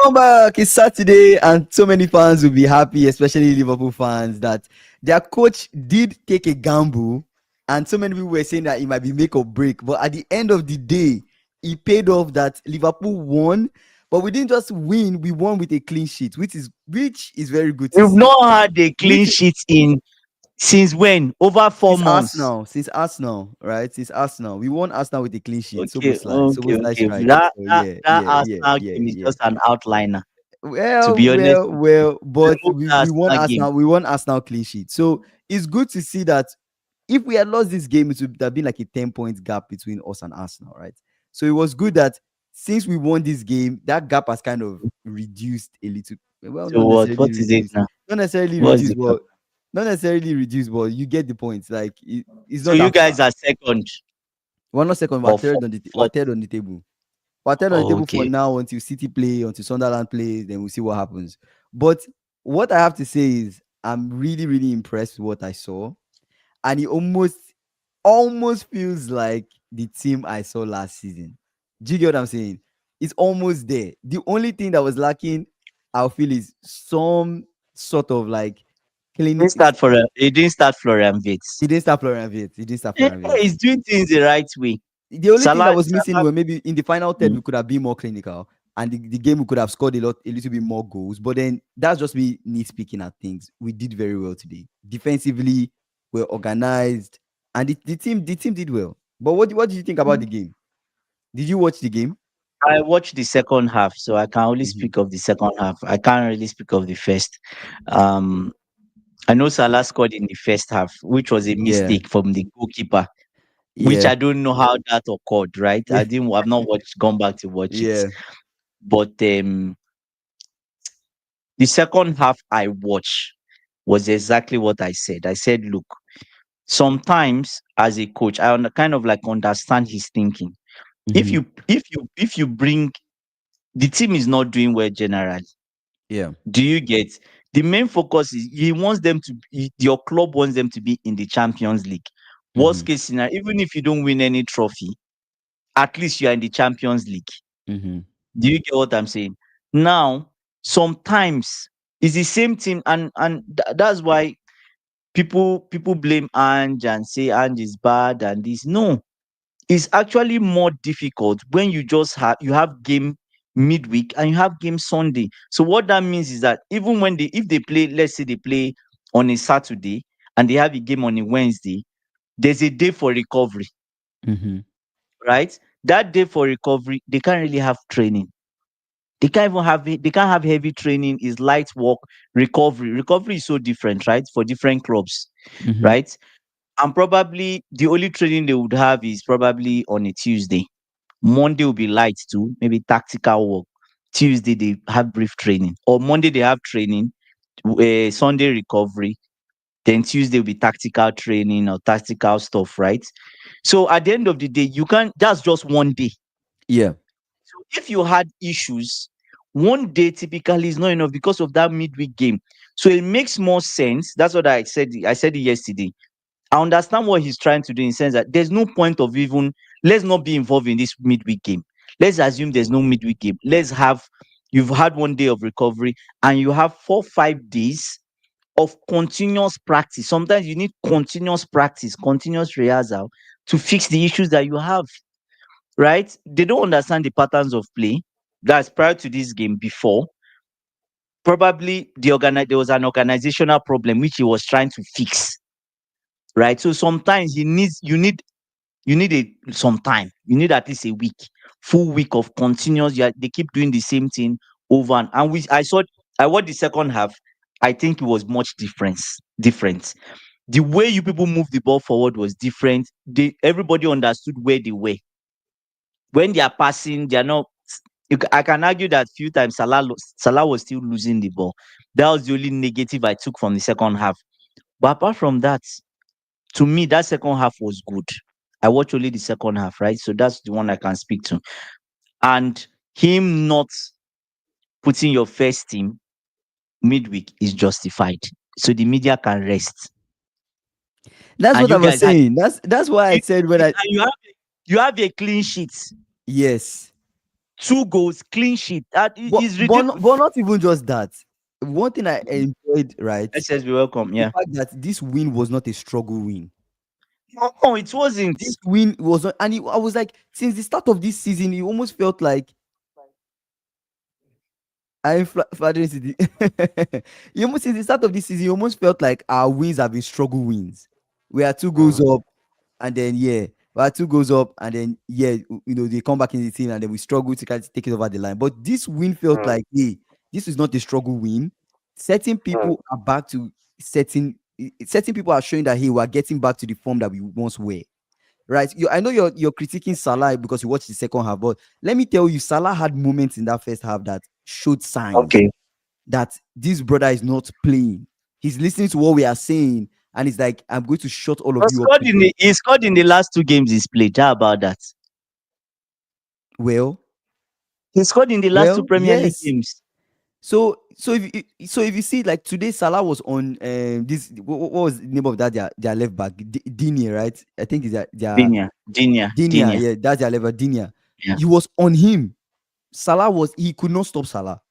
Welcome back. It's Saturday, and so many fans will be happy, especially Liverpool fans, that their coach did take a gamble, and so many people were saying that it might be make or break. But at the end of the day, it paid off that Liverpool won. But we didn't just win; we won with a clean sheet, which is very good to You've see. not had a clean Which sheet in since when? Over 4 months. Since Arsenal, right? Since Arsenal, we won Arsenal with a clean sheet. Okay, Sobo's like okay. strike. That So that yeah, that yeah, yeah, Arsenal yeah, game is yeah. just an outliner. To Well, be honest well, with you, well, but remove we that won Arsenal game. Arsenal. We won Arsenal clean sheet. So it's good to see that if we had lost this game, it would have been like a 10 points gap between us and Arsenal, right? So it was good that since we won this game, that gap has kind of reduced a little. Well, So not what? necessarily What is it reduced, now? not necessarily What's the reduced, gap? but not necessarily reduced, but you get the point. Like it's So not you that far. guys are second We're not second. We're or third on the we're fourth. third on the table. We're third on the Oh, table for okay. now until City play, until Sunderland plays, then we'll see what happens. But what I have to say is I'm really, really impressed with what I saw. And it almost feels like the team I saw last season. Do you get what I'm saying? It's almost there. The only thing that was lacking, I feel, is some sort of like Didn't clean. start for it didn't start Florian Wirtz. He didn't start Florian Wirtz. He didn't start Florian Wirtz. He's doing things the right way. The only thing that Salah, was missing Salah. were maybe in the final third Mm. we could have been more clinical, and the game we could have scored a little bit more goals. But then that's just me nitpicking at things. We did very well today. Defensively, we're organized, and the team did well. But what did you think about the game? Did you watch the game? I watched the second half, so I can only Hmm. speak of the second half. I can't really speak of the first. Um, I know Salah scored in the first half, which was a Yeah, mistake from the goalkeeper, which yeah, I don't know how that occurred. Right? yeah, I've not gone back to watch it. yeah. But the second half I watched was exactly what I said. I said, look, sometimes as a coach, kind of like understand his thinking. If Hmm. you bring the team is not doing well generally. Yeah. Do you get? The main focus is he wants them to your club wants them to be in the Champions League. Worst Hmm. case scenario, even if you don't win any trophy, at least you are in the Champions League. Hmm. Do you get what I'm saying? Now, sometimes it's the same team, that's why people blame Ange and say Ange is bad and this. No, it's actually more difficult when you have game midweek and you have game Sunday. So what that means is that even when if they play, let's say they play on a Saturday and they have a game on a Wednesday, there's a day for recovery, Hmm. right? That day for recovery, they can't really have training. They can't have heavy training. Is light work, recovery. Recovery is so different, right? For different clubs, Hmm. right? And probably the only training they would have is probably on a Tuesday. Monday will be light too, maybe tactical work. Tuesday they have brief training, or Monday they have training, Sunday recovery. Then Tuesday will be tactical training or tactical stuff, right? So at the end of the day, you can't. That's just one day. Yeah. So if you had issues, one day typically is not enough because of that midweek game. So it makes more sense. That's what I said. I said it yesterday. I understand what he's trying to do in the sense that there's no point of even let's not be involved in this midweek game. Let's assume there's no midweek game. You've had one day of recovery and you have 4 5 days of continuous practice. Sometimes you need continuous practice, continuous rehearsal to fix the issues that you have, right? They don't understand the patterns of play. That's prior to this game before. Probably there was an organizational problem which he was trying to fix, right? So sometimes you need some time. You need at least a week, full week of continuous. They keep doing the same thing over and I watched the second half. I think it was much different. The way you people move the ball forward was different. Everybody understood where they were. When they are passing, they are not. I can argue that few times Salah was still losing the ball. That was the only negative I took from the second half. But apart from that, to me, that second half was good. I watched only the second half, right? So that's the one I can speak to. And him not putting your first team midweek is justified. So the media can rest. That's And what I you was guys had saying. That's why I said when I and you have a clean sheet. yes. 2 goals, clean sheet. That is ridiculous. But not even just that. One thing I enjoyed, right, Let's just be welcome. the Yeah. fact that this win was not a struggle win. No, it wasn't. This win was not, and I was like, since the start of this season, it almost felt like flattering City. You almost since the start of this season, you almost felt like our wins have been struggle wins. We are 2 goals Mm. up, and then yeah, we are 2 goals up, and then yeah, they come back in the team, and then we struggle to kind of take it over the line. But this win felt Mm. like, hey, this is not a struggle win. Certain Mm. people are back to certain people are showing that hey, we are getting back to the form that we once were. Right, I know you're critiquing Salah because you watched the second half, but let me tell you, Salah had moments in that first half that showed signs Okay. that this brother is not playing. He's listening to what we are saying, and he's like, I'm going to shut all of He you up scored in today. the last 2 games he's played. How about that? Well, He scored in the last 2 Premier League yes. games. So if you see, like today, Salah was on this. What was the name of that? Their left back, Dinia, right? I think is their Dinia. Dinia. Yeah, that's their left back, Dinia. Yeah. He was on him. He could not stop Salah.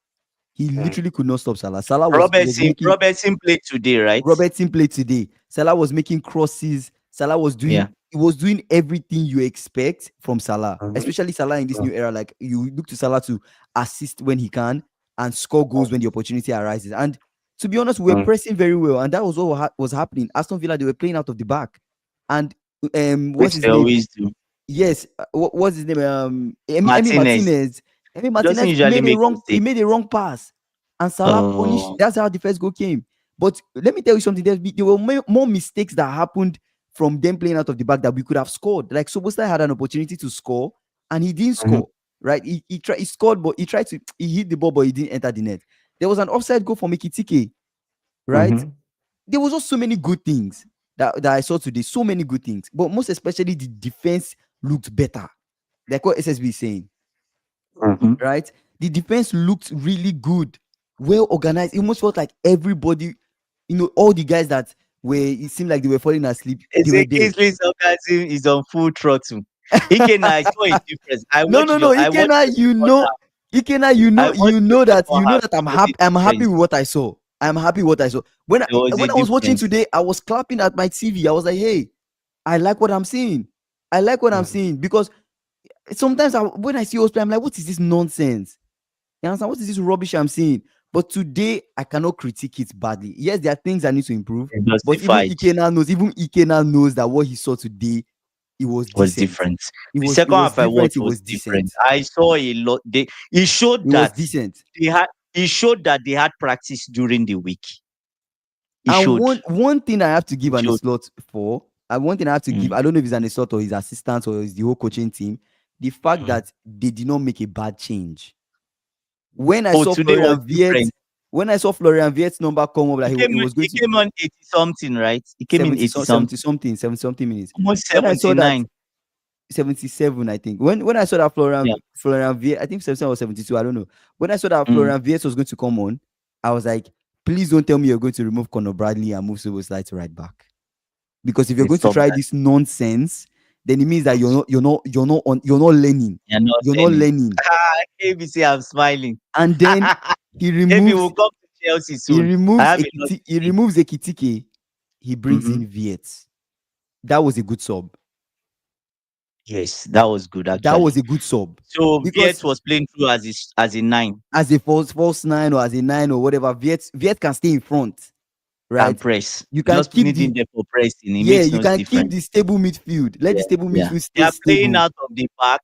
He Mm. literally could not stop Salah. Salah was Robertson making Robertson played today, right? Robertson played today. Salah was making crosses. Salah was doing Yeah. he was doing everything you expect from Salah, Mhm. especially Salah in this new era. Like you look to Salah to assist when he can and score goals when the opportunity arises. And to be honest, we were Mm. pressing very well, and that was what was happening. Aston Villa, they were playing out of the back, and what's Which his they name? always do. Yes, what's his name? Emi Martinez Martinez. Emi doesn't Martinez usually make he mistakes. made a wrong pass, and Salah punished. Oh. That's how the first goal came. But let me tell you something. There were more mistakes that happened from them playing out of the back that we could have scored. Like Sobostai had an opportunity to score, and he didn't Mhm. score. Right? He scored, but he hit the ball, but he didn't enter the net. There was an offside goal for Mikitike. Right? Mhm. There was just so many good things that I saw today. So many good things, but most especially the defense looked better. Like what SSB is saying, Mhm. right? The defense looked really good, well organized. It almost felt like everybody, all the guys that it seemed like they were falling asleep, They they were say there. Kingsley Sarcasm is on full throttle. Ikena, I saw a difference. No, I watched Ikena, the second half. Ikena, I watched the second you know half. that There was a I'm happy difference. with what I saw. I'm happy with what I saw. When There was a I was watching difference. today, I was clapping at my TV. I was like, hey, I like what I'm seeing. I like what I'm Mm. seeing because sometimes when I see us play, I'm like, what is this nonsense? You understand? What is this rubbish I'm seeing? But today, I cannot critique it badly. Yes, there are things I need to improve. It But justified. Even Ikena knows that what he saw today, it was Was decent. different. It The was it second was half I different. watched It was was decent. different. I saw a lot. It showed It was that decent. they had. It showed that they had practice during the week. It And showed. one thing I have to give It an showed. slot for, and one thing I have to give, Mm. I don't know if it's an slot or his assistant or it's the whole coaching team, the fact Mm. that they did not make a bad change. When I Oh, saw today was Florian Wirtz, different. number come up, like he was going He to came on 80 something, right? He came in 70 80 so 70 something, something 70 something minutes. almost When I saw that 79. 77, I think, when I saw that Yeah. Florian Wirtz, I think 77 or 72, I don't know. When I saw that Mm. Florian Wirtz was going to come on, I was like, please don't tell me you're going to remove Conor Bradley and move Soboslai to right back, because if you're They going to stopped try that. this nonsense, then it means that you're not learning. You're not You're not learning. learning. ABC, I'm smiling. And then he Maybe we'll removes come to Chelsea soon. I have a lot to He say. removes Ekitike, he brings Mhm. in Viet. That was a good sub. Yes, that was good That actually. was a good sub So because Viet was playing through as a 9. as a false nine or as a nine or whatever, Viet can stay in front, Can right? press. You can Just keep need him the there for pressing. It makes you no can keep difference. the stable midfield. Let the Yeah, stable yeah. midfield They stay are playing stable. out of the back,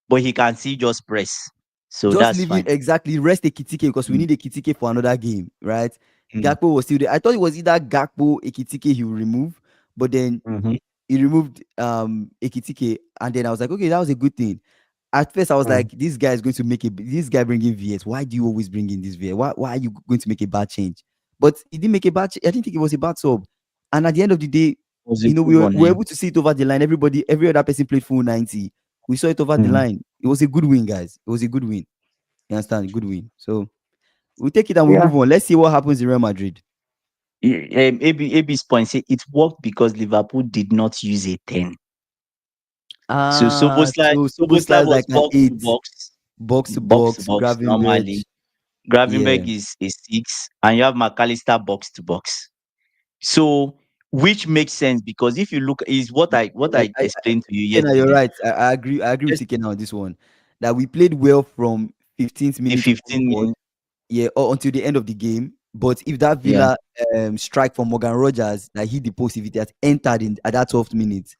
but he can see just press. So Just that's leave it fine. exactly. Rest Ekitike because we Mm. need Ekitike for another game, right? Mm. Gakpo was still there. I thought it was either Gakpo, Ekitike he will remove, but then Mhm. he removed Ekitike, and then I was like, okay, that was a good thing. At first, I was Mm. like, this guy is going to make this guy bringing VS. Why do you always bring in this VS? Why are you going to make a bad change? But he didn't make a bad change. I didn't think it was a bad sub. And at the end of the day, Was a good we one, were yeah. able to see it over the line. Every other person played full 90. We saw it over the Mm. line. It was a good win, guys. It was a good win. You understand? Good win. So we'll take it and we Yeah. move on. Let's see what happens in Real Madrid. AB's point say it worked because Liverpool did not use a 10. So So Soboslai Soboslai is like was an box to eight. box. box to box to box, box Gravenberch. normally. Yeah, Gravenberg is a 6, and you have McAllister box to box. So, which makes sense because if you look, is what I explained to you Ikena, you're yesterday. right. I agree. I agree with Yes, Ikena on this one. That we played well from 15th in minute 15 onward, minutes. yeah, or until the end of the game. But if that Yeah. Villa strike from Morgan Rogers that hit the post, if it had entered in at that 12th minute,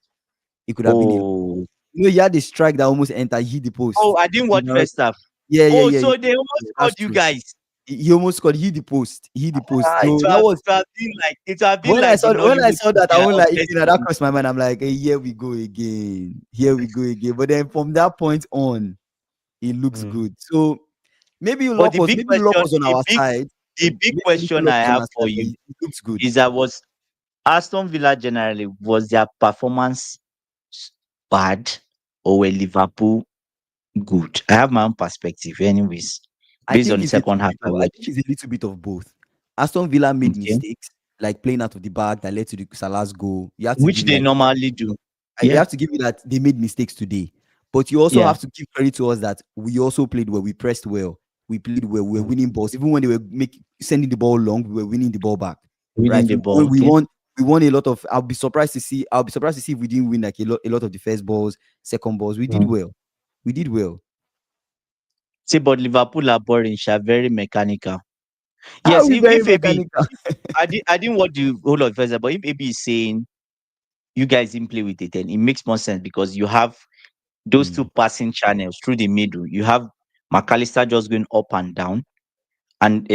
it could have been a. Oh, He had a strike that almost entered, hit the oh, post. I didn't watch Morgan Rogers, first half. yeah, yeah, Oh, yeah, yeah, so they almost yeah, scored that's you true. guys. He almost scored. He hit the post. He hit the post. It So would that have, was it would have been like the when I Nollywood saw that, I movie was of like, Messi. that crossed my mind. I'm like, hey, here we go again. Here we go again. But then from that point on, it looks Mm. good. So But the big maybe luck question, was on our side. the big Maybe question luck I was on have our for side, but you it looks good. is that was Aston Villa generally, was their performance bad, or were Liverpool good? I have my own perspective, anyways, I based on think the it's a second little half bit I of I think watched. it's a little bit of both. Aston Villa made Okay, mistakes, like playing out of the back that led to the Salah's goal. You have to which give it they like normally do. you Yeah, have to give it that they made mistakes today. But you also yeah. have to give credit to us that we also played well. We pressed well. We played well. We were Mm. winning balls. Even when they were sending the ball long, we were winning the ball back. Winning Right? the ball. Okay. We won a lot of. I'll be surprised to see if we didn't win like a lot of the first balls, second balls. We did Mm. well. We did well. See, but Liverpool are boring, sha, very mechanical. How are Yes, we very if AB, mechanical? I didn't want the whole of first, but if AB is saying you guys didn't play with it, then it makes more sense because you have those two Mm, passing channels through the middle. You have McAllister just going up and down, and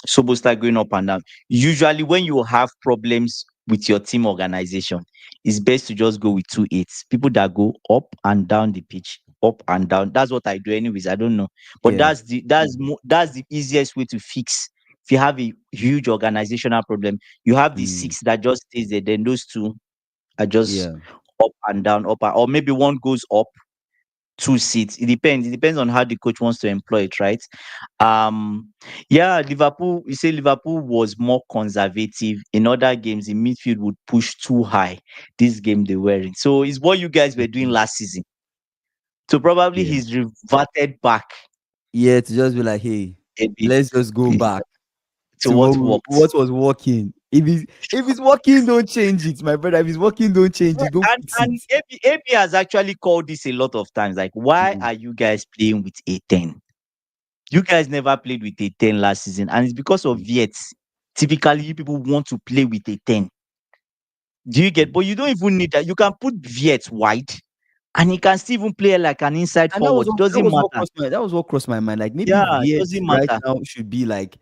Sobostai going up and down. Usually, when you have problems with your team organization, it's best to just go with 2 8s. People that go up and down the pitch, up and down. That's what I do, anyways. I don't know, but yeah. that's the easiest way to fix. If you have a huge organizational problem, you have the Mm, 6 that just stays there. Then those two are just yeah. up and down, or maybe one goes up 2 seats. It depends. It depends on how the coach wants to employ it, right? Um, yeah, Liverpool. You say Liverpool was more conservative. In other games, the midfield would push too high. This game they were in. So it's what you guys were doing Mhm. last season. So probably Yeah. he's reverted back Yeah, to just be like, hey, a bit let's just go back to to what worked. what was working. If it's working, don't change it, my brother. If it's working, don't change Yeah, it. Don't fix it. and AB has actually called this a lot of times. Like, why Mm, are you guys playing with a 10? You guys never played with a 10 last season, and it's because of mm, Viets. Typically, you people want to play with a 10. Do you get? mm. But you don't even need that. You can put Viets wide, and he can still even play like an inside And forward. It doesn't matter. that was what crossed my mind. Like maybe Yeah, it Viet doesn't right matter. now should be like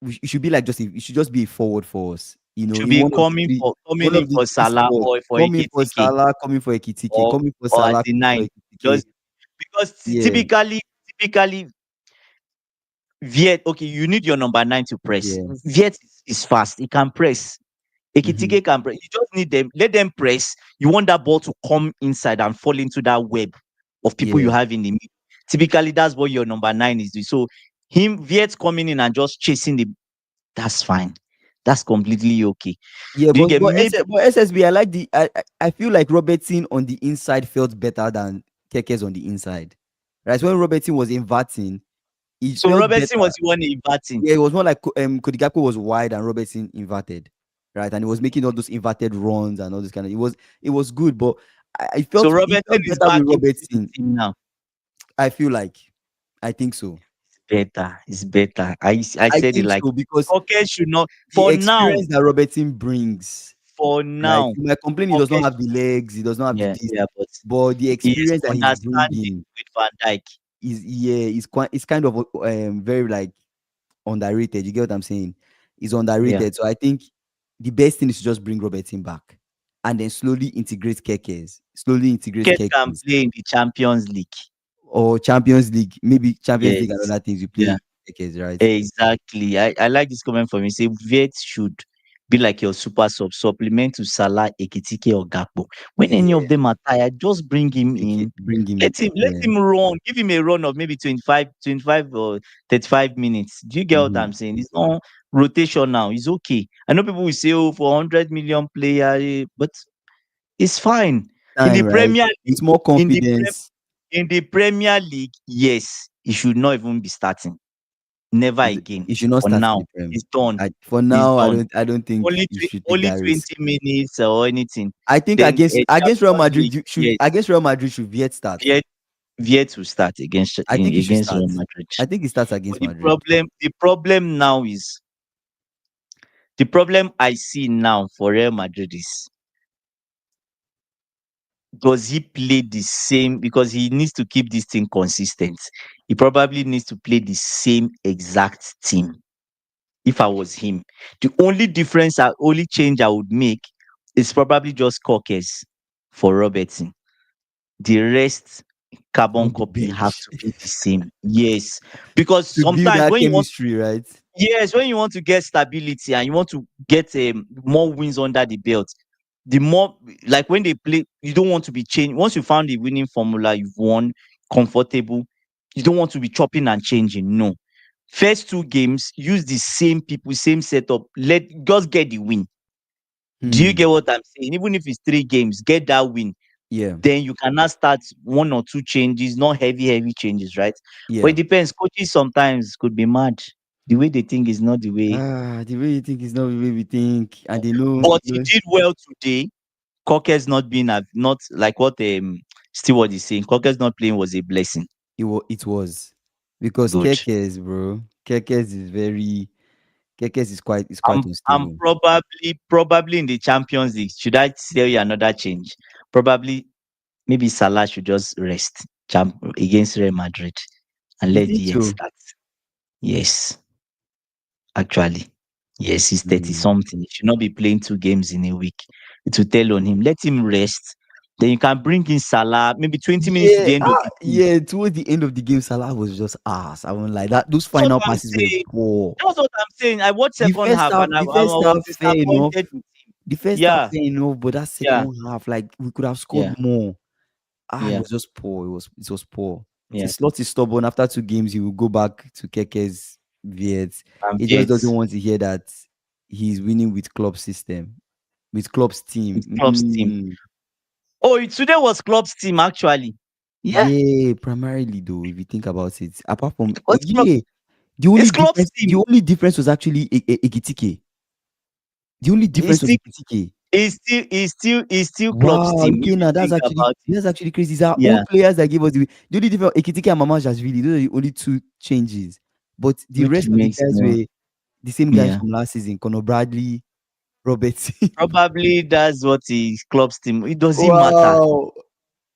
it should be like it should just be a forward for us. Should In be coming one in of the for three Salah spots. or for Coming for Ekitike, Salah, coming for Ekitike, or coming for at Salah, the coming for 9. Ekitike. Just because Yeah, typically Viet. Okay, you need your number 9 to press. yeah. Viet is fast. He can press. Hmm. Ekitike can press. You just need them. Let them press. You want that ball to come inside and fall into that web of people you Yeah. have in the middle. Typically, that's what your number 9 is doing. So him, Viet coming in and just chasing that's fine. That's completely okay. Yeah, Do you get maybe but SSB, I like I feel like Robertson on the inside felt better than Kekes on the inside. Right? So when Robertson was inverting, it so felt Robertson better. was the one inverting. Yeah, it was more like Kodigapo was wide and Robertson inverted. Right? And he was making all those inverted runs and all this kind of it was good, but So it Robertson felt is better back with into the Robertson. team now. I feel like I think so. Better. It's better. I I said it think like so because okay should not the for now. experience that Robertson brings, For right? now. You might complain he does not Okay. have the legs, he does not have the Yeah, this, yeah, but but the he is experience that he's understanding bringing with Van Dijk. is yeah, is quite it's kind of very like underrated. You get what I'm saying? He's Yeah. underrated. So I think the best thing is to just bring Robertson back and then slowly integrate Kekes, Kate can play in the Champions League. or Champions League, maybe Champions League and Yes. other things you Yeah. play Kekes, right? Exactly. I like this comment from you. Say Viet should be like your super supplement to Salah, Ekitike, or Gakpo. When any of Yeah, them are tired, just bring him in. bring him. Let Yeah. him run. Give him a run of maybe 25 or 35 minutes. Do you get what Mhm. I'm saying? It's not rotation now. It's okay. I know people will say, oh, for 100 million player, but it's fine. In the Time, right? Premier With more in the confidence. in the Premier League, yes, he should not even be starting. Never again. He should not For start in now, the Prem. it's done. For It's now, done. I don't think you should take Only that risk. 20 minutes or anything. I think Then a against Real Champions Madrid, League, you should yes, against Real Madrid should Viet start. yet yet to start I think he should against start. Real Madrid. I think he starts But against Madrid. the problem now is the problem I see now for Real Madrid is, does he play the same, because he needs to keep this thing consistent. He probably needs to play the same exact team. If I was him, the only change I would make is probably just Cockers for Robertson. The rest carbon On the copy have bench to be the same. Yes, because to build sometimes that when you want, chemistry, right? yes, when you want to get stability and you want to get more wins under the belt, the more, like when they play, you don't want to be changed. Once you found the winning formula, you've won comfortable. You don't want to be chopping and changing. No, first two games, use the same people, same setup. Let just get the win. Do you Hmm. get what I'm saying? Even if it's 3 games, get that win. Yeah. Then you cannot start one or two changes, not heavy changes, right? But Yeah. it depends. Coaches sometimes could be mad. The way they think is not the way. The way you think is not the way we think, and they know. But he did well today. Cockers not being not like what Stewart is saying. Cockers not playing was a blessing. It was because Good. Kekes, bro. Kekes is quite I'm unstable. probably in the Champions League. Should I tell you another change? Probably maybe Salah should just rest against Real Madrid and You let think DX so? start. Yes, actually. Yes, he's 30 Mm. something. He should not be playing 2 games in a week. It will tell on him. Let him rest. Then you can bring in Salah, maybe 20 minutes to Yeah, the end of the game. yeah. Towards the end of the game, Salah was just ass. I won't lie. That those That's what final I'm passes were saying. poor. That's what I'm saying. I watched The second first half half, and I the first was half, fair enough. disappointed with him. The first half, Yeah, fair enough, but that yeah, second half, like we could have scored yeah, more. It yeah. was just poor. It was poor. The Yeah. slot is stubborn. After 2 games, he will go back to Keke's Viet. And He just yet, doesn't want to hear that he's winning with club system, with club's team. it's Klopp's team. Oh, today was Klopp's team actually. Yeah, Yeah, primarily though, if you think about it, apart from what's Klopp? yeah, It's Klopp's the team. only difference was actually Ekitike. The only It's difference was still, Ekitike. it's still Klopp's Wow, team. okay, If you now think about it. that's actually crazy. These are Yeah, old players that gave us the only difference. Ekitike and Mama really those are the only two changes. But the which rest of the makes guys no. were the same guys Yeah, from last season. Conor Bradley, Robertson. probably that's what is Klopp's team. It doesn't matter. Wow.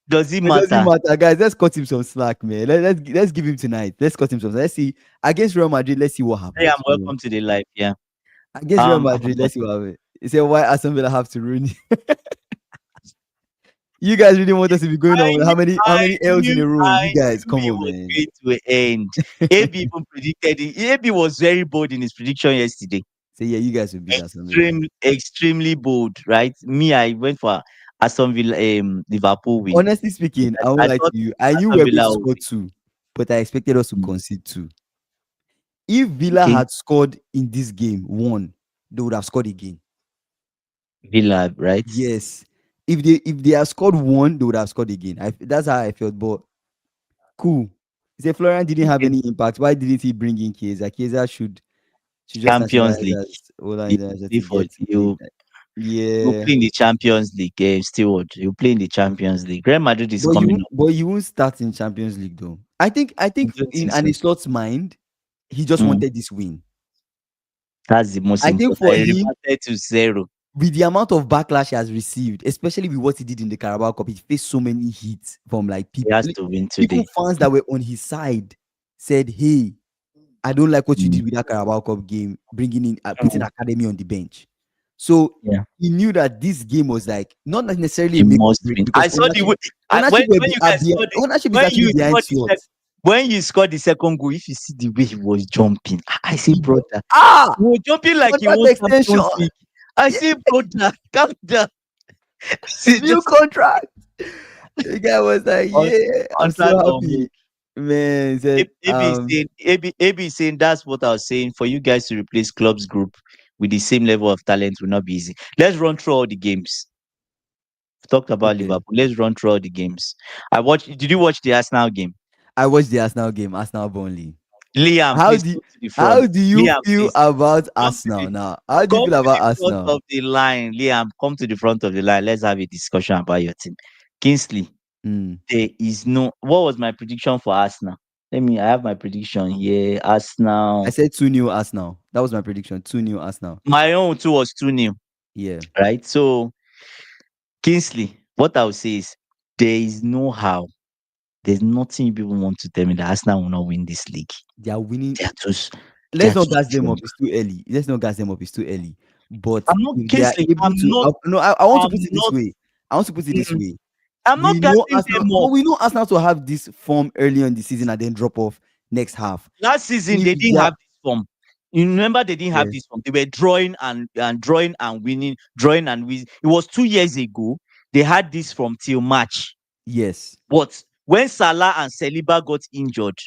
Does it It doesn't matter? matter, guys. Let's cut him some slack, man. Let's give him tonight. Let's cut him some. Let's see against Real Madrid. Let's see what Hey, I'm happens. welcome to the life. Yeah. Against Real I'm Madrid, let's see what happens. He said, "Why Aston Villa have to ruin?" You guys really want us to be going I on knew, how many L's in a row? You guys, come it on, was man. going to end. AB even predicted it. AB was very bold in his prediction yesterday. Say, yeah, you guys will beat Aston Villa. Extremely bold, right? Me, I went for Aston Villa, Liverpool win. Honestly speaking, I won't I lie to thought you. I knew we Aston were going to Villa will score two, but I expected us to win. concede two. If Villa Okay, had scored in this game one, they would have scored again. Villa, right? Yes. If they had scored one, they would have scored again. That's how I felt. But cool. He said Florian didn't have Okay. any impact. Why didn't he bring in Chiesa? Chiesa should just Champions nationalize League. as Ola You International play to for get it. you. You Yeah. play in the Champions League. Steward. You play in the Champions League. Real Madrid is coming up. But you won't start in Champions League though. I I think don't in think so. Ancelot's mind, he just Mm, wanted this win. that's the most I think important. for I him, reverted to zero. with the amount of backlash he has received, especially with what he did in the Carabao Cup, he faced so many hits from like He people, has to win even today. fans that were on his side said, "Hey, I don't like what you Mm, did with that Carabao Cup game, bringing in putting mm, Academy on the bench." So yeah. he knew that this game was like not necessarily a You make or must break win. I because saw the way ownership when you guys scored ownership is when actually you behind scored Slot. when you scored the second goal. If you see the way he was jumping, I say, brother, Ah, he was jumping like he contract won extension, Champions League. I say, brother, calm down. See, new just contract. The guy was like, on, "Yeah, I'm so contract on happy, hold. man." He said, AB is saying that's what I was saying. For you guys to replace clubs group with the same level of talent will not be easy. Let's run through all the games. We've talked about Okay. Liverpool. Let's run through all the games. I watched. Did you watch the Arsenal game? I watched the Arsenal game, Arsenal Burnley. Liam, How please do come to the front. how do you Liam, feel please about come to Arsenal the now? How do you come feel to about the front Arsenal? of the line. Liam, come to the front of the line. Let's have a discussion about your team. Kingsley, Mm. there is no. What was my prediction for Arsenal? Let me. I have my prediction here. I Arsenal. said 2-0 Arsenal. That was my prediction. 2-0 Arsenal. My own too was 2-0. Yeah. Right. So Kingsley, what I would say is there is no how. There's nothing people want to tell me that Arsenal will not win this league. They are winning. They are too. They Let's are not too gas them strong. up. It's too early. Let's not gas them up. It's too early. But I'm not if they are Kingsley. able I'm to, not. no, I want to I'm put it this not. way. I want to put it this mm, way. I'm We not know gassing Arsenal, them but up. we know Arsenal to have this form early on the season and then drop off next half. Last season If they they didn't are, have this form. You remember they didn't have yes, this form. They were drawing and drawing and winning, drawing and winning. It was 2 years ago. They had this from till March. yes, But when Salah and Saliba got injured,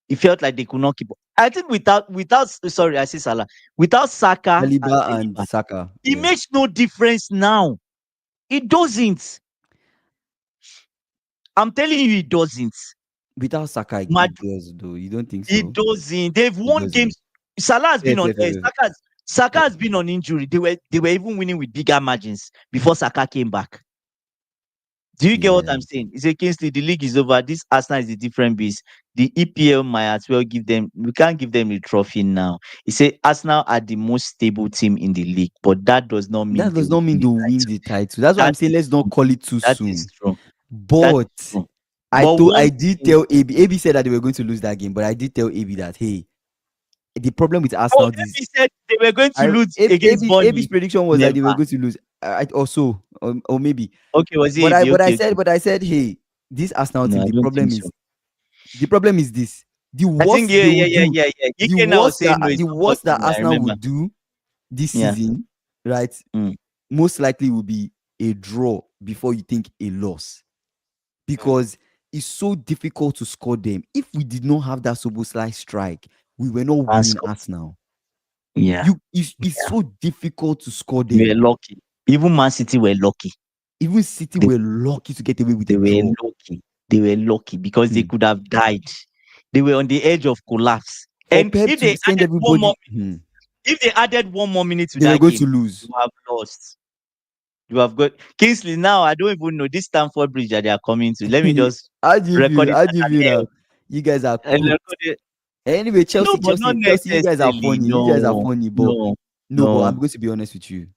it felt like they could not keep up. I think without sorry, I say Salah, without Saka and Saliba and Saliba, Saka. it Yeah, makes no difference now. It doesn't. I'm telling you, it doesn't. without Saka, Mad, it does though. You don't think it so? doesn't. They've It won doesn't. games. Salah has Fair, been on fair, fair, fair. Saka fair. has been on injury. They were even winning with bigger margins before Saka came back. Do you get what Yeah, I'm saying? It's a Kingsley, the league is over. This Arsenal is a different beast. The EPL might as well give them, we can't give them the trophy now. He said Arsenal are the most stable team in the league, but that does not mean that they does will not mean win they the will win title. the title. That's why I'm That saying is let's not true. call it too That is soon. true. That But is true. But I one did thing, tell AB. AB said that they were going to lose that game, but I did tell AB that hey, the problem with oh, Arsenal Epi this said they were going to I lose against AB's Burnley. prediction was that Never. they were going to lose. Or so, or maybe. Okay, was it But Epi? Okay, okay. I said, hey, this Arsenal No, team. I don't think so. The problem is this: the I think worst yeah, they yeah, will yeah, do, yeah, yeah. Ikena was saying no, it's the not worst that Burnley. I Arsenal remember. would do this Yeah. season, right? Mm, Most likely will be a draw before you think a loss, mm. because it's so difficult to score them. If we did not have that Soboslai strike, we were not And winning Scott. Arsenal. Yeah. It's Yeah. so difficult to score We were them. lucky. Even Man City were lucky. Even City They, were lucky to get away with they a were draw. lucky. They were lucky because they Hmm. could have died. They were on the edge of collapse. For And Pep to send everybody, if they added one more minute to they were that going to game, lose. you have lost. You have got Kingsley. Now I don't even know this Stamford Bridge that they are coming to. Let me just How do you record feel? it How as do you an feel L now? You guys are and cooked. record it. Anyway, No, but not Chelsea, you guys are necessarily. funny. You guys are No, funny, but no, no, but I'm no. going to be honest with you.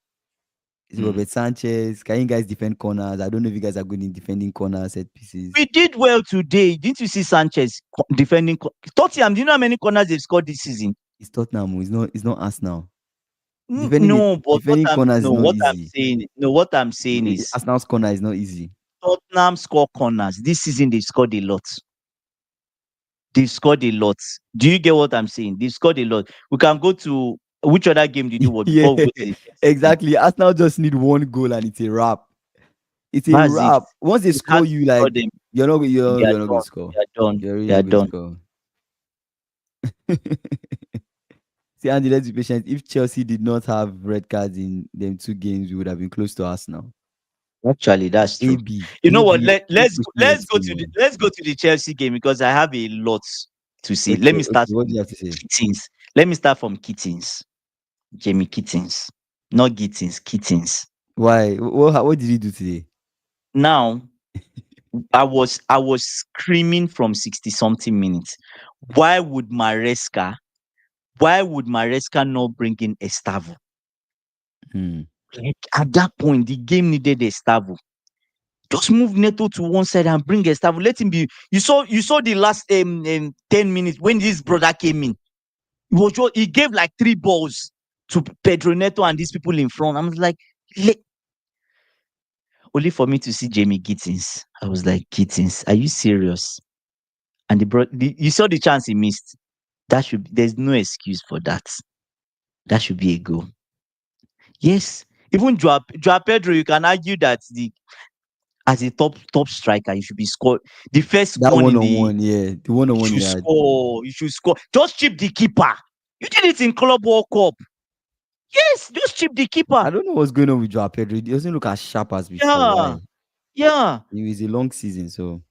It's Mm. Robert Sanchez. Can you guys defend corners? I don't know if you guys are good in defending corners, set pieces. We did well today. Didn't you see Sanchez defending? Tottenham, do you know how many corners they've scored this season? It's Tottenham. It's not Arsenal. No, but Defending corners is not what I'm easy. saying, no, what I'm saying is Arsenal's corner is not easy. Tottenham score corners. This season they've scored a lot. They've scored a lot. Do you get what I'm saying? They've scored a lot. We can go to which other game did you watch Yeah, before we go to the Chelsea game? exactly. Arsenal just need one goal and it's a wrap. It's a That's it. wrap. Once they You score can't you, score like them. They are you're not going done. to score. They are done. You're really They not are going to done. score. See, Andy, let's be patient. If Chelsea did not have red cards in them two games, we would have been close to Arsenal. Actually, that's true. You know what? AB, stop pushing your Let's go to team, man. the Chelsea game because I have a lot to see. Let Okay, me start what do from you have to say? Kittens. Let me start from Kittens. Jamie Kittens, not Gittins. Kittens. Why? What did he do today? Now, I was screaming from 60 something minutes. Why would Maresca? Why would Maresca not bring in Estavo? Hmm. Like at that point, the game needed Estavo. Just move Neto to one side and bring Estavo. Let him be. You saw the last 10 minutes when this brother came in. He gave like 3 balls to Pedro Neto and these people in front. I was like, only for me to see Jamie Gittins. I was like, Gittins, are you serious? And you saw the chance he missed. There's no excuse for that. That should be a goal. Yes, even Joao Pedro, you can argue that as a top striker, you should be scored. The first That one one in on the one, yeah, the one on you one he should had. score. You should score. Just chip the keeper. You did it in Club World Cup. Yes, just chip the keeper. I don't know what's going on with Joao Pedro. He doesn't look as sharp as before. Yeah, Why? yeah. It was a long season, so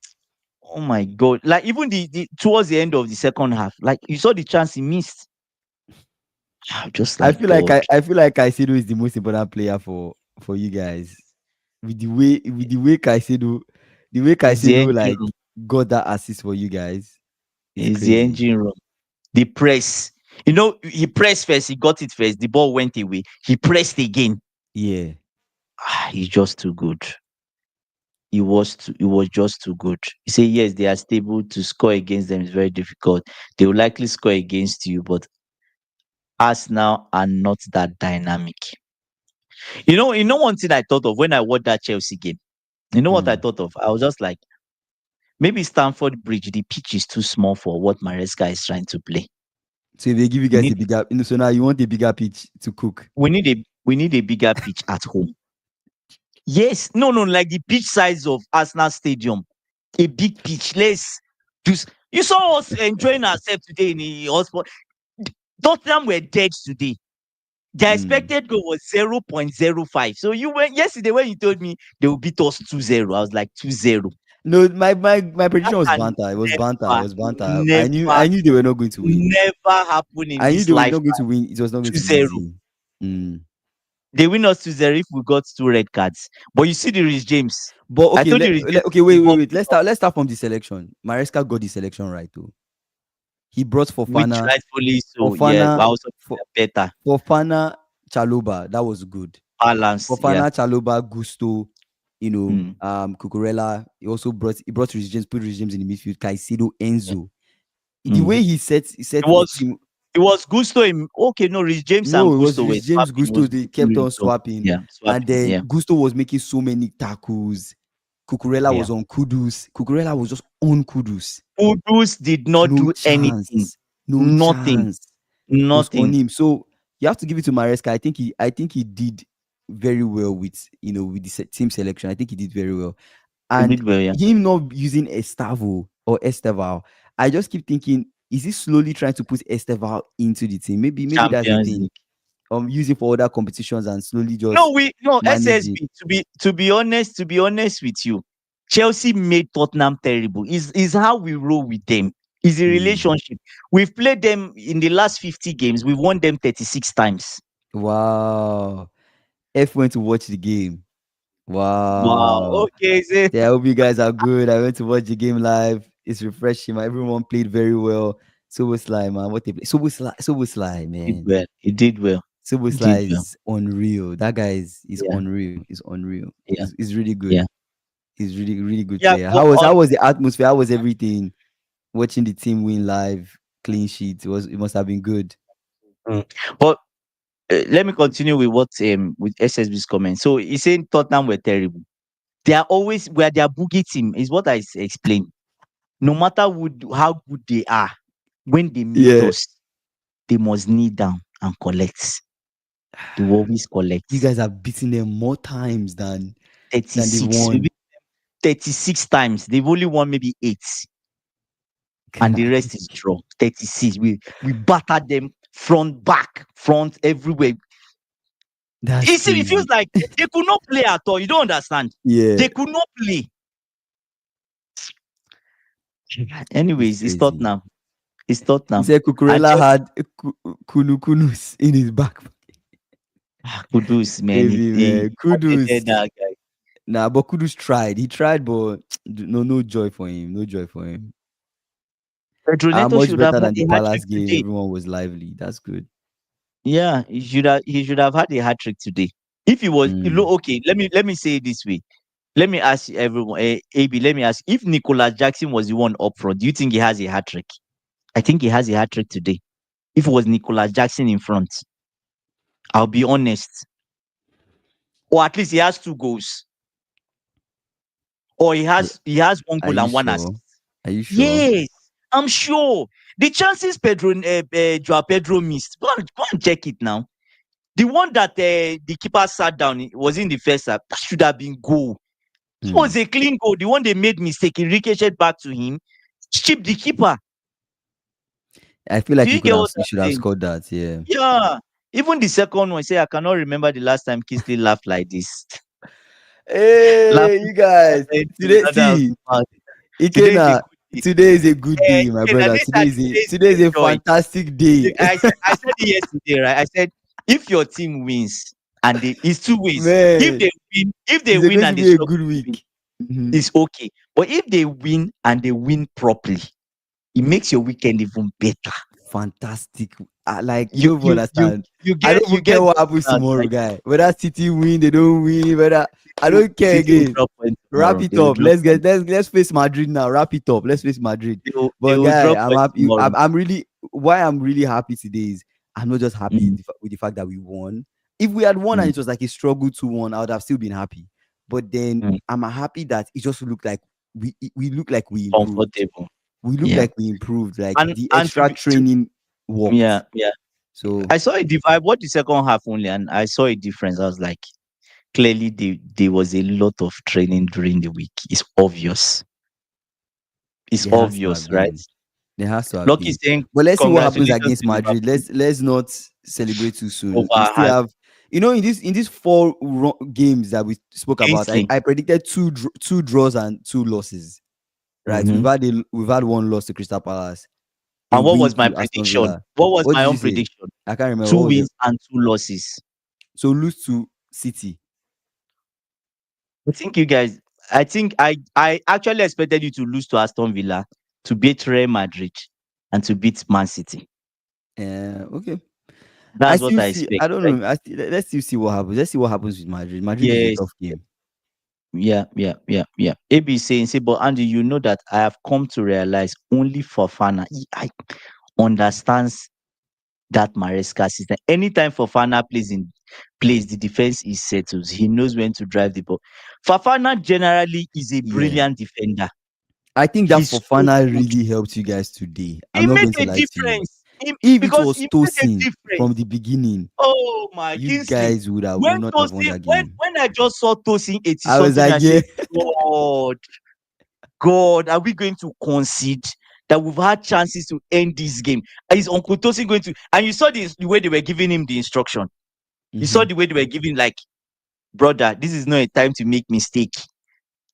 Oh my god! Like even the towards the end of the second half, like you saw the chance he missed. Just I like feel like God, Caicedo is the most important player for you guys. With the way is the Caicedo engine like room. got that assist for you guys, it's Is the crazy. engine room. The press. You know, he pressed first. He got it first. The ball went away. He pressed again. Yeah. He's just too good. He was just too good. You say yes, they are stable. To score against them is very difficult. They will likely score against you, but Arsenal are not that dynamic. You know one thing I thought of when I watched that Chelsea game. You know what I Mm. thought of? I was just like, maybe Stamford Bridge, the pitch is too small for what Maresca is trying to play. So if they give you We guys a need bigger, so now you want a bigger pitch to cook. we need a bigger pitch at home. Yes, no, no, like the pitch size of Arsenal Stadium, a big pitch. Let's just. You saw us enjoying ourselves today in the hospital. Tottenham were dead today. Their Mm. expected goal was 0.05. So you went yesterday when you told me they will beat us 2-0. I was like 2-0. No, my That prediction was can banter. It was banter. It never, was banter. never, I knew they were not going to win. never happen in I knew this they were not lifetime. going to win. It was not going to be 2-0. easy. Mm. They win us 2-0 if we got two red cards. But you see the Rich James. But I okay, told you Rich James okay, is wait, the wait, bomb wait. to us, Let's start from the selection. Maresca got the selection right too. He brought which Fofana, rightfully so. Yeah, Fofana, I was Fo- better. Fofana, Chaloba. That was good. Balance. Yeah. Fofana, Chaloba, Gusto, Mm, Cucurella. He brought Rhys James, put Rhys James in the midfield. Caicedo, yeah. Enzo. The Mm. way he It set the was team. it was Gusto in okay, no, Rich James and No, it was Gusto were Rhys James, swapping. It Gusto. was They Gusto kept really on top. swapping, Yeah, and swapping. then Yeah. Gusto was making so many tackles. Cucurella Yeah. was on Kudus. Cucurella was just on Kudus. Kudus did not No do anything. chance. No Nothing. chance. Was on Nothing. him. So you have to give it to Maresca. I think he did very well with the team selection. I think he did very well. He And did well, yeah. him not using Estavo or Esteval, I just keep thinking, is he slowly trying to put Esteval into the team? Maybe that's the Champions thing. League. Use it for other competitions and slowly No, just manage it. SSB. To be honest with you, Chelsea made Tottenham terrible. Is how we roll with them. Is a Mm. relationship. We've played them in the last 50 games. We've won them 36 times. Wow. F went to watch the game. Wow. Wow. Okay, so Yeah, I hope you guys are good. I went to watch the game live. It's refreshing, man. Everyone played very well. Soboslai, man. What they play? Soboslai, did man. well. He did well. He did Soboslai well. is unreal. That guy is Yeah. unreal. He's unreal. Yeah. He's really good. Yeah. He's really, really good Yeah. player. But How was the atmosphere? How was everything? Watching the team win live, clean sheet. It must have been good. mm, but let me continue with what with SSB's comment. So he's saying Tottenham were terrible. They are always where their boogie team is what I explained. No matter how good they are, when they meet Yeah. us, they must kneel down and collect. They will always You collect. guys have beaten them more times than they've 36, maybe won. 36 times. They've only won maybe 8, and the rest is draw. 36. We battered them front, back, front, everywhere. That's You see, it feels crazy. like they could not play at all. You don't understand. Yeah, They could not play. it's Anyways, it's crazy. Tottenham. It's He Tottenham. said And Cucurella Chelsea, had Kunus in his back. Kudus, man. Heavy He man. Kudus. targeted that guy. Nah, but Kudus tried. He tried, but no joy for him. No joy for him. Pedro Neto Much should have better had than the a hat trick Palace game. today. Everyone was lively. That's good. Yeah, he should have had a hat trick today. If he was Mm. okay, let me say it this way. Let me ask everyone, AB, let me ask if Nicolas Jackson was the one up front, do you think he has a hat trick? I think he has a hat trick today. If it was Nicolas Jackson in front, I'll be honest. Or at least he has 2 goals. Or he Yeah. has he has one Are goal you and one sure? assist. Are you sure? Yes, I'm sure. The chances Joao Pedro missed. Go and check it now. The one that the keeper sat down was in the first half. That should have been goal. It was Mm. a clean goal. The one they made mistake, he ricocheted back to him, chipped the keeper. I feel like Do he you could get have. what He I'm should have saying? scored that. Yeah. Yeah. Even the second one, say I cannot remember the last time Kingsley laughed like this. Hey, Laughing you guys. to Today, Ronaldo and see, Super. Today is a Ikena, good day. today is a good day, my Again, brother. later Today is today a is joy. fantastic day. I said it yesterday, right? I said if your team wins and it's two ways. Man, If they it's win going to and they be a struggle good to win, week. Mhm. it's okay. But if they win and they win properly, it makes your weekend even better. Fantastic. Like, you don't even understand. I don't You even care get what those happens clouds, tomorrow, right? guy. Whether City win, they don't win, whether I don't care City will again. drop point Wrap tomorrow. it They will up. drop point. Let's face Madrid now. Wrap it up. Let's face Madrid. They But will guy, drop I'm point happy. tomorrow. I'm really why I'm really happy today is I'm not just happy Mm, with the fact that we won. If we had won and mm, it was like a struggle to won, I would have still been happy. But then mm. I'm happy that it just looked like we look like we improved. Comfortable. We look Yeah. like we improved. Like the And extra training yeah, worked. yeah. So I saw a I watched the second half only and I saw a difference. I was like, clearly there was a lot of training during the week. It's obvious. It's there has to obvious, have right? been. There has to have Lucky been. saying But let's see what happens congratulations against to Madrid. Liverpool Let's not celebrate too soon. We over still had have, in these four games that we spoke about. Ainsley. I predicted two draws and two losses. Right, Mhm. we've had one loss to Crystal Palace, a And what win was my to Aston prediction? Villa. What was What my did you own say? prediction? I can't remember. Two What was it? wins and two losses. So lose to City. I think you guys. I actually expected you to lose to Aston Villa, to beat Real Madrid, and to beat Man City. Okay. I That's what still I see. expect, I don't right? know. Let's still see what happens. Let's see what happens with Madrid. Madrid is a Yes. tough game. Yeah. AB is saying, say, but Andy, you know that I have come to realize only Fofana I understands that Maresca system. Anytime Fofana plays, the defense is settled. He knows when to drive the ball. Fofana generally is a Yeah. brilliant defender. I think that He's so Fofana good. really helped you guys today. I'm He not made going to a lie to you. difference. If it Because was he made a Tosin from difference. the beginning, Oh my you Kingsley. guys would When not have won Tosin, that game. when I just saw Tosin 80 I was something, like, I yeah, said, God, God, are we going to concede that we've had chances to end this game? Is Uncle Tosin going to? And you saw the way they were giving him the instruction. You saw hmm, the way they were giving, like, brother, this is not a time to make mistake.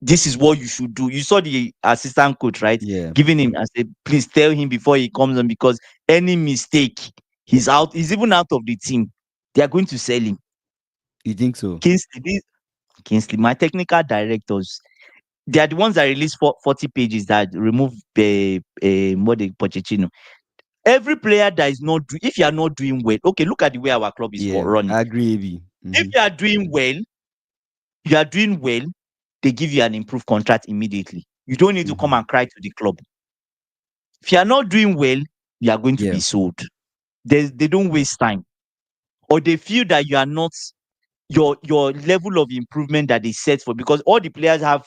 This is what you should do. You saw the assistant coach, right? yeah. Giving him and said, please tell him before he comes on because any mistake, he's out. He's even out of the team. They are going to sell him. You think so? Kingsley, my technical directors, they are the ones that release 40 pages that remove the Mode Pochettino. Every player that is not if you are not doing well, okay, look at the way our club is Yeah, running. I agree, AB. If you are doing well, they give you an improved contract immediately. You don't need to come Hmm. and cry to the club. If you are not doing well, you are going to Yeah, be sold. They don't waste time, or they feel that you are not your level of improvement that they set for, because all the players have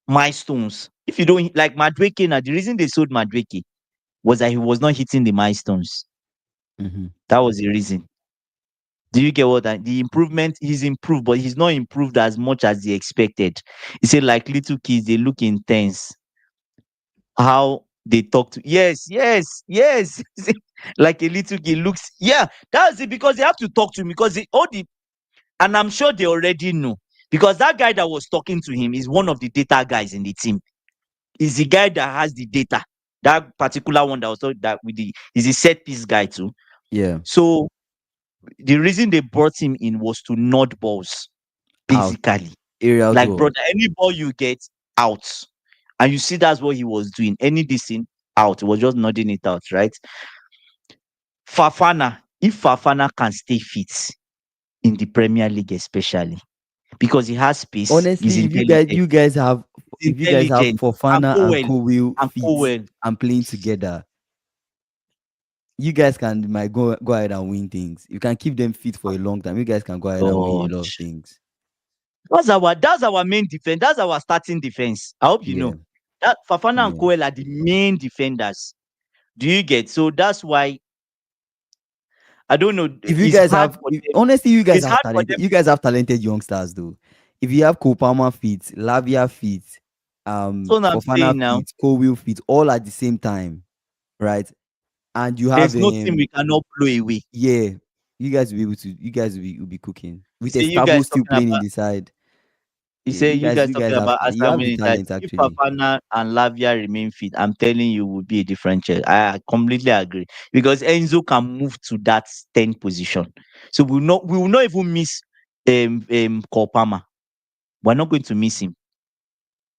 milestones. If you don't like Madueke, now the reason they sold Madueke was that he was not hitting the milestones. hmm, That was the reason. Do you get what the improvement? He's improved, but he's not improved as much as they expected. He said, like little kids, they look intense. How they talk to yes, like a little kid looks. Yeah, that's it, because they have to talk to him because and I'm sure they already know, because that guy that was talking to him is one of the data guys in the team. Is the guy that has the data. That particular one that was that with the is a set piece guy too. yeah. So the reason they brought him in was to nod balls, Out basically. aerial Like, duel. brother, any ball you get out. And you see that's what he was doing. Any this thing out. He was just nodding it out, right? If Fafana can stay fit in the Premier League, especially because he has space, Honestly, he's if you guys have intelligent, and Fofana and Cowell, Cowell and fit Cowell. and playing together, you guys can might go ahead and win things. You can keep them fit for a long time. You guys can go ahead and win God. a lot of things. That's our main defense. That's our starting defense. I hope you Yeah, know. That Fafana and yeah. Cowell are the main defenders. Do you get? So that's why I don't know. If you guys have, honestly, It's hard for them you to guys have talented youngsters though. If you have Kopama fit, Lavia fit, that's what I'm Fofana saying now. fit, Cowell fit, all at the same time, right? And you have There's no team we cannot blow away. yeah, You guys will be able to. You guys will be cooking You with say you Estavo guys still talking playing in about the side. you say you guys You talking guys have about you Arsenal have the winning that talent if actually. Fafana and Lavia remain fit, I'm telling you, will be a different chair. I completely agree because Enzo can move to that 10 position, so we will not even miss Kopama. We're not going to miss him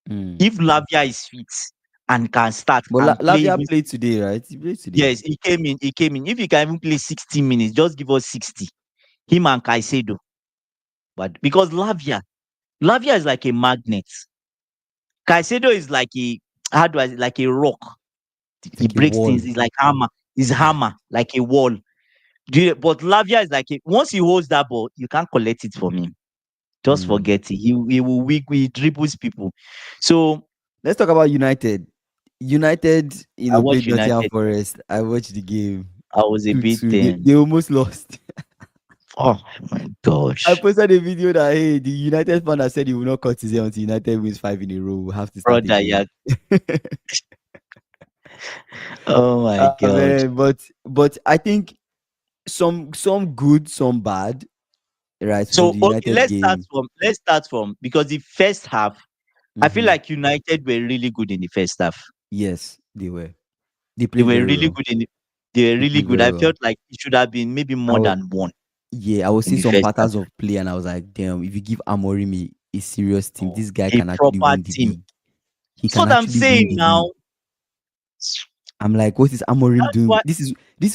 Mm. if Lavia is fit and can start But and play. Lavia played today, right? He played today. Yes, he came in. He came in. If he can even play 60 minutes, just give us 60. Him and Caicedo, but because Lavia is like a magnet. Caicedo is like a how do I like a rock. It's He like a breaks wall. things. He's like hammer. He's hammer like a wall. But Lavia is like once he holds that ball, you can't collect it from him. Just Mm. forget it. He will weak. He dribbles people. So Let's talk about United. United, I watch played Nottingham United. Forest. I watched the game. I was a bit 2-2. They almost lost. oh my I gosh, posted a video that hey, the United fan that said he will not cut his hair until United wins 5 in a row. We'll have to start brother, again. yeah. Oh my god. Man, but I think some good, some bad, right, from So the okay, United game. let's start from because the first half, I feel Hmm. like United were really good in the first half. Yes, they were. They They played were very really well. good they were They really played good. very I well. felt like it should have been maybe I more was, than one yeah, I was in seeing the some first half. patterns of play, and I was like, damn, if you give Amorim a serious team, Oh, this guy a can actually proper win the team. league. He That's can what I'm actually saying win the league. now. I'm like, what is Amorim That's doing? why This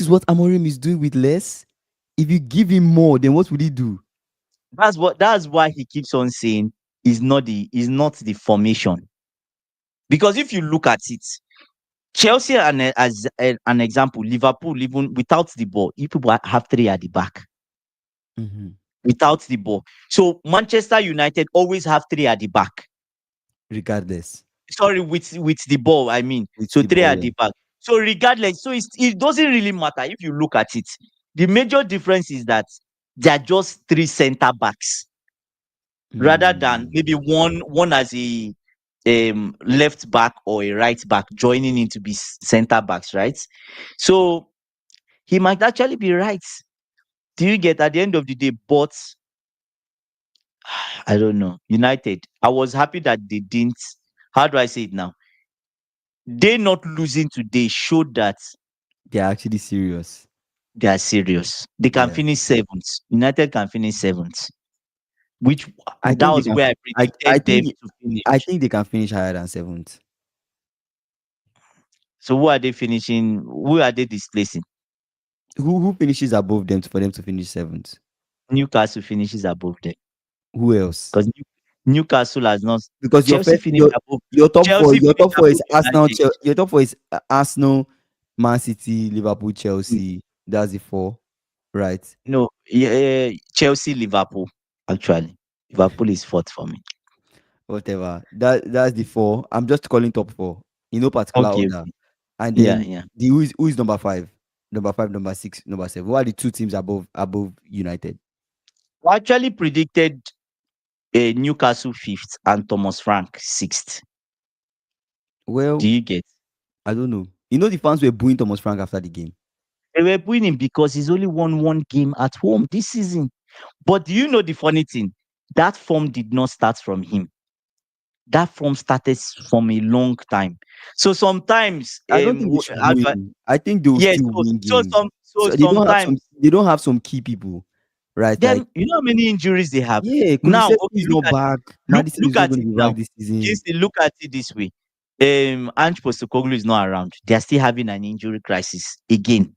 is what Amorim is doing with less. If you give him more, then what would he do? that's why he keeps on saying is not the formation. Because if you look at it, Chelsea as an example, Liverpool even without the ball, you people have three at the back Hmm. without the ball. So Manchester United always have three at the back. Regardless, Sorry, with the ball, I mean. with So the three ball, at yeah. the back. So regardless, it doesn't really matter if you look at it. The major difference is that they are just three center backs rather than Mm. maybe one as a left back or a right back joining in to be center backs, right? So he might actually be right. Do you get at the end of the day? But I don't know. United, I was happy that they didn't. How do I say it now? They not losing today showed that They're actually serious. they are serious. They can Yeah. finish seventh. United can finish seventh, which I that think they was can where I I predicted them think to I finish. think they can finish higher than seventh. So who are they finishing? Who are they displacing? Who finishes above them for them to finish seventh? Newcastle finishes above them Who else? because Newcastle has not. Because Chelsea finished above. your top four, Chelsea finished above is Arsenal. United. Your top four is Arsenal, Man City, Liverpool, Mm, Chelsea. That's the four, right? No, yeah, Chelsea, Liverpool. Actually, Liverpool is fourth for me. Whatever. That's the four. I'm just calling top four in no particular Okay, order. okay. And Yeah, then yeah. the who is number five? Number five, number six, number seven. Who are the two teams above United? I actually predicted Newcastle fifth and Thomas Frank sixth. Do Well, you get? I don't know. The fans were booing Thomas Frank after the game. They were winning because he's only won one game at home this season. But do you know the funny thing? That form did not start from him. That form started from a long time. So sometimes, I don't think they should boo him. I think they will yes. still win games. So They don't have sometimes, some key people, right? Like, then you know how many injuries they have. yeah, Now, Kulusevski okay, is not back. Madison is look not at going it to be back now. this season. Look at it this way. Ange Postecoglou is not around. They are still having an injury crisis again.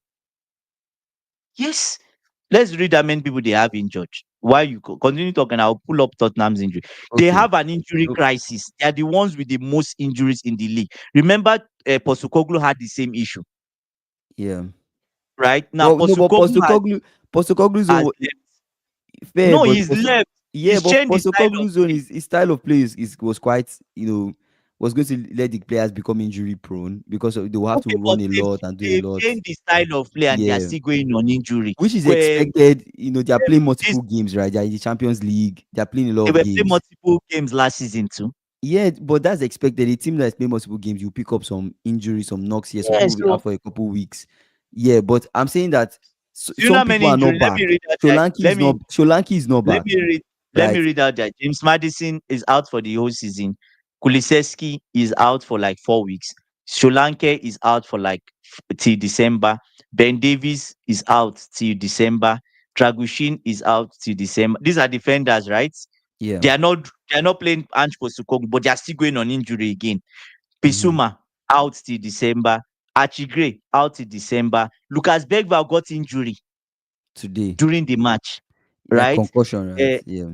Yes. Let's read how many people they have injured. While you continue talking, I'll pull up Tottenham's injury. They Okay. have an injury So, crisis. They are the ones with the most injuries in the league. Remember, Postecoglou had the same issue, yeah. right? Now, Well, no, but Postecoglou's has own left. fair, No, but he's left. yeah, He's but changed the style of Postecoglou's own play. his style of play was quite, was going to let the players become injury prone because they will have to Okay, but run a lot and do a they've lot. changed the style of play and they are Yeah. still going on injury. Which is Um, expected. They are playing this multiple games, right? They are in the Champions League. They are playing a lot They of were playing games. multiple games last season too. Yeah, but that's expected. A team that's playing multiple games, you pick up some injuries, some knocks here. Some Yeah, people will be so out for a couple weeks. Yeah, but I'm saying that Do you know some how people many are not injuries? Let me back. read out that. Solanke is not Let back, me read let me right? read out that James Madison is out for the whole season. Kulisevsky is out for like 4 weeks. Solanke is out for like till December. Ben Davies is out till December. Dragushin is out till December. These are defenders, right? Yeah. They are not playing Ange Postecoglou, but they are still going on injury again. Hmm. Bissouma out till December. Archie Gray out till December. Lucas Bergvall got injury Today, during the match, like right? concussion, right? Uh, Yeah,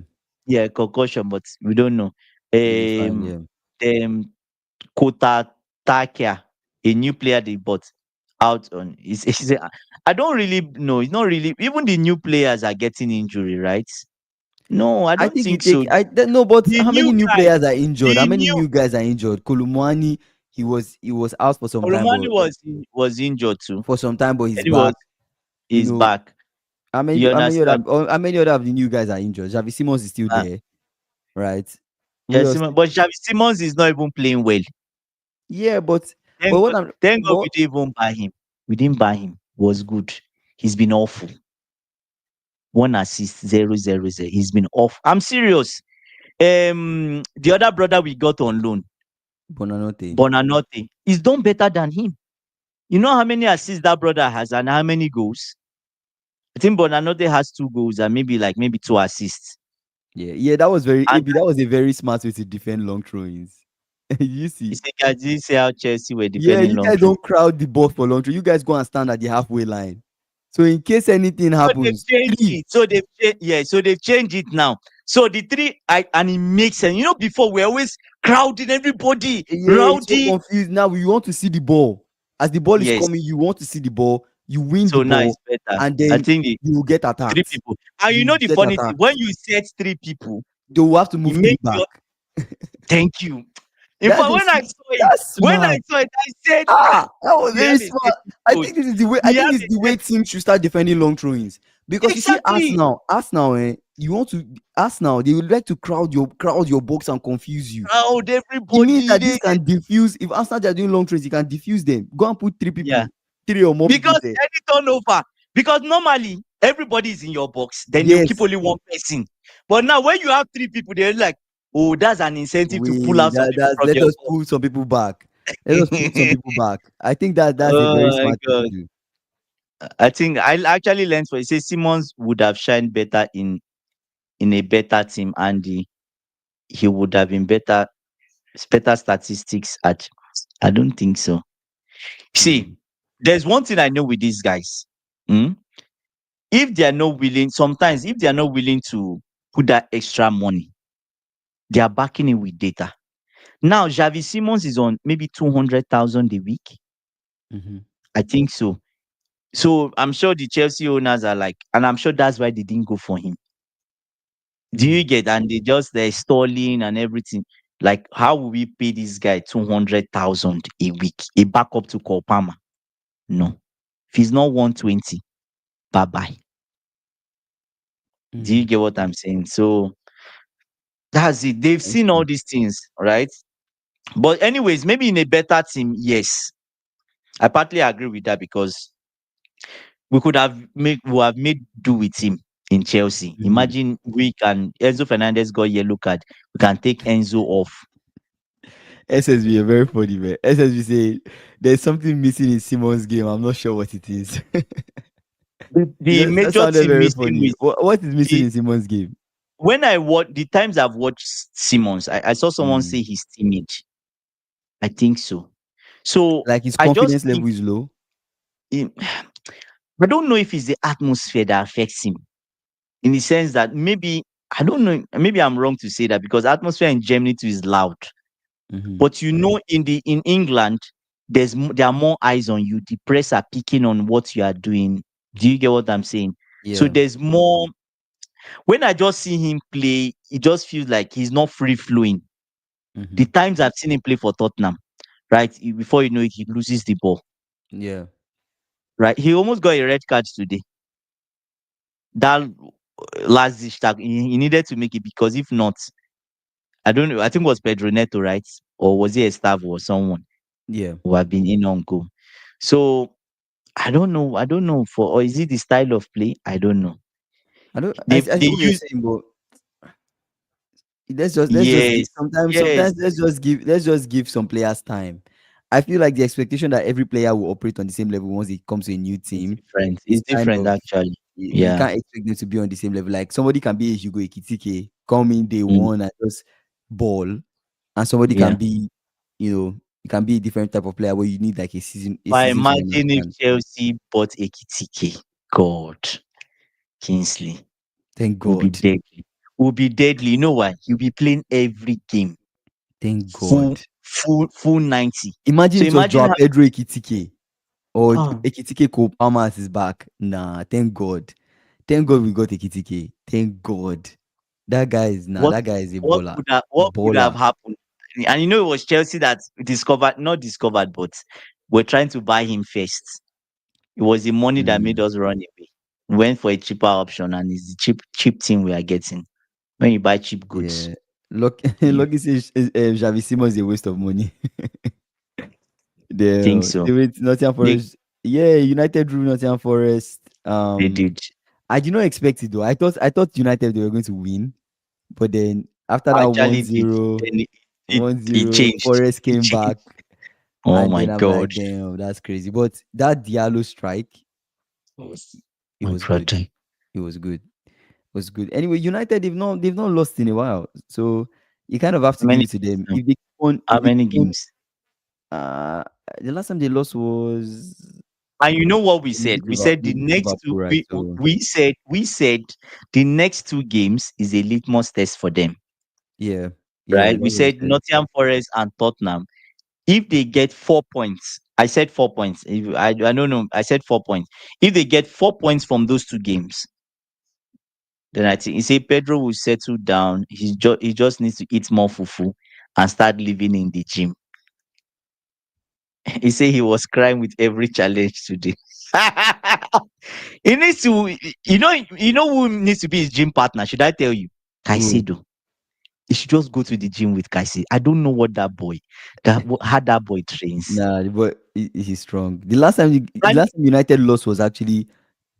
yeah, concussion, but we don't know. he'll be fine. Um, Yeah. um, Kota Takia, a new player they bought out on. I don't really know. It's not really. Even the new players are getting injury, right? No, I I don't think you think so. take. I don't know, but The how new many new guy, players are injured? How the many new new guys are injured? Kolumani, he was out Olomani was injured too, for some time, but he's and he was back. You is know, back. You understand? how many other of the new guys are injured? Javi Simons is still Uh, there, right? Who yeah, else? But Xavi Simons is not even playing well. Yeah, but Thank what God, I'm thank God we but didn't even buy him. We didn't buy him. He was good. He's been awful. One assist, zero, zero, zero. He's been off. I'm serious. The other brother we got on loan, Bonanote. Bonanote, is done better than him. You know how many assists that brother has and how many goals? I think Bonanote has 2 goals and maybe 2 assists. Yeah, yeah, that was very And AB. That was a very smart way to defend long throw-ins. You you see, see, guys, did you see how Chelsea were yeah, defending you long guys throw? don't crowd the ball for long throw. You guys go and stand at the halfway line. So in case anything So they've happens, changed three. it. So they've changed it now. So the three, and it makes sense. You know, before we're always crowding everybody, Yeah, it's so rowdy. confused. Now you want to see the ball. As the ball is Yes. coming, you want to see the ball. You win the So now ball, it's better. and I then think the you will get three attacked. people. And you You know will the get funny thing, attacked. when you set 3 people, They will have to it move three makes your back. thank you. In That's fact, a that's when I smart. saw it, I said, That was we very have a smart. set piece coach. I We think have it's a the way set teams should start defending long throw-ins. Because you see exactly. Arsenal, you want to Arsenal, they would like to crowd your box and confuse you. Crowd It means everybody. that this can diffuse. If Arsenal they are doing long throws, you can diffuse them. Go and put three Yeah. people, three or more people Because there. any turnover, because normally everybody is in your box, then they'll keep Yes. only one person. But now when you have 3 people, they're like, oh, that's an incentive to pull We out some people that from let your us box. pull some people back. Let us pull some people back. I think that's a very Oh my smart thing to god. do. I think I actually learned for it. Say Simmons would have shined better in a better team, and he would have been better statistics at. I don't think so. See, Mm. there's one thing I know with these guys. Hmm? If they are not willing, sometimes if they are not willing to put that extra money, they are backing it with data. Now, Javi Simmons is on maybe 200,000 a week. Mhm. I think so. So I'm sure the Chelsea owners are like, and I'm sure that's why they didn't go for him. Do you Mm. get? And they're stalling and everything. Like, how will we pay this guy 200,000 a week? A backup to Kopama? No. If he's not 120, bye bye. Do you Mm. get what I'm saying? So that's it. They've seen all Okay. these things, right? But anyways, maybe in a better team, yes. I partly agree with that because we have made do with him in Chelsea. Mhm. Imagine we can Enzo Fernandez got yellow card. We can take Enzo off. SSB are very funny, man. SSB say there's something missing in Simon's game. I'm not sure what it is. The That major sounded thing very missing funny. with What is missing the in Simon's game? when I watch the times I've watched Simmons, I saw someone Mm. say he's timid. I think so. So Like his I just confidence think level is low. him, I don't know if it's the atmosphere that affects him in the sense that maybe I don't know. Maybe I'm wrong to say that because atmosphere in Germany too is loud. Mhm. But in England, there are more eyes on you. The press are picking on what you are doing. Do you get what I'm saying? So Yeah. there's more. When I just see him play, it just feels like he's not free flowing. The Mhm. times I've seen him play for Tottenham, right? Before you know it, he loses the ball. Yeah. Right? He almost got a red card today. That last dish tag, he needed to make it because if not, I don't know. I think it was Pedro Neto, right? Or was he Estavo or someone Yeah. who have been in on goal? So I don't know. I don't know for or is it the style of play? I don't know. I don't. I They see what you're use saying, but let's just give yes, sometimes yes. let's just give some players time. I feel like the expectation that every player will operate on the same level once it comes to a new It's team different. is It's kind different of actually. you Yeah. can't expect them to be on the same level. Like somebody can be a Hugo Ekitike, come in day Mm, one and just ball, and somebody can yeah. be, you can be a different type of player where you need like a But season to imagine if understand. Chelsea bought Ekitike. God, Kingsley Thank will be God, deadly. Will be deadly. You know why? He'll be playing every game. thank Full, God. full 90. Imagine So it was imagine Joao how Pedro Ekitike or ah, Ekitike Cole Palmer is back. Nah, thank God. Thank God we got Ekitike. Thank God. what That guy is a what baller. could have Baller. happened? And it was Chelsea that discovered, not discovered, but we're trying to buy him first. It was the money that made Mm, us run away. We went for a cheaper option, and it's the cheap thing we are getting. When you buy cheap goods, yeah. Lucky, you Lucky says Xavi Simons is a waste of money. think The so. with Nottingham They Forest. Yeah, United drew Nottingham Forest. they did. I did not expect it though. I thought United they were going to win, but then after that Actually one did. zero, Then one it zero, changed. Forest It came changed. back, Oh and my then I'm god. like, damn, that's crazy. But that Diallo strike, it My was good. brother. It was good. It was good. Anyway, United they've not lost in a while, so you kind of have How to give many it to games them. now? How If they many keep on, games? uh, the last time they lost was And you know what we they said? beat We said They the beat next two Liverpool, right? So we said the next two games is a litmus test for them, yeah, yeah, right? We that's what we said said. Nottingham Forest and Tottenham. If they get 4 points, I said 4 points. If I don't know, I said 4 points. If they get 4 points from those two games, then I think he said Pedro will settle down. He just needs to eat more fufu and start living in the gym. He said he was crying with every challenge today. He needs to, you know who needs to be his gym partner. Should I tell you? Who? Caicedo. He should just go to the gym with Caicedo. I don't know what that boy, how that boy trains. Nah, but he's strong. The And last time United lost was actually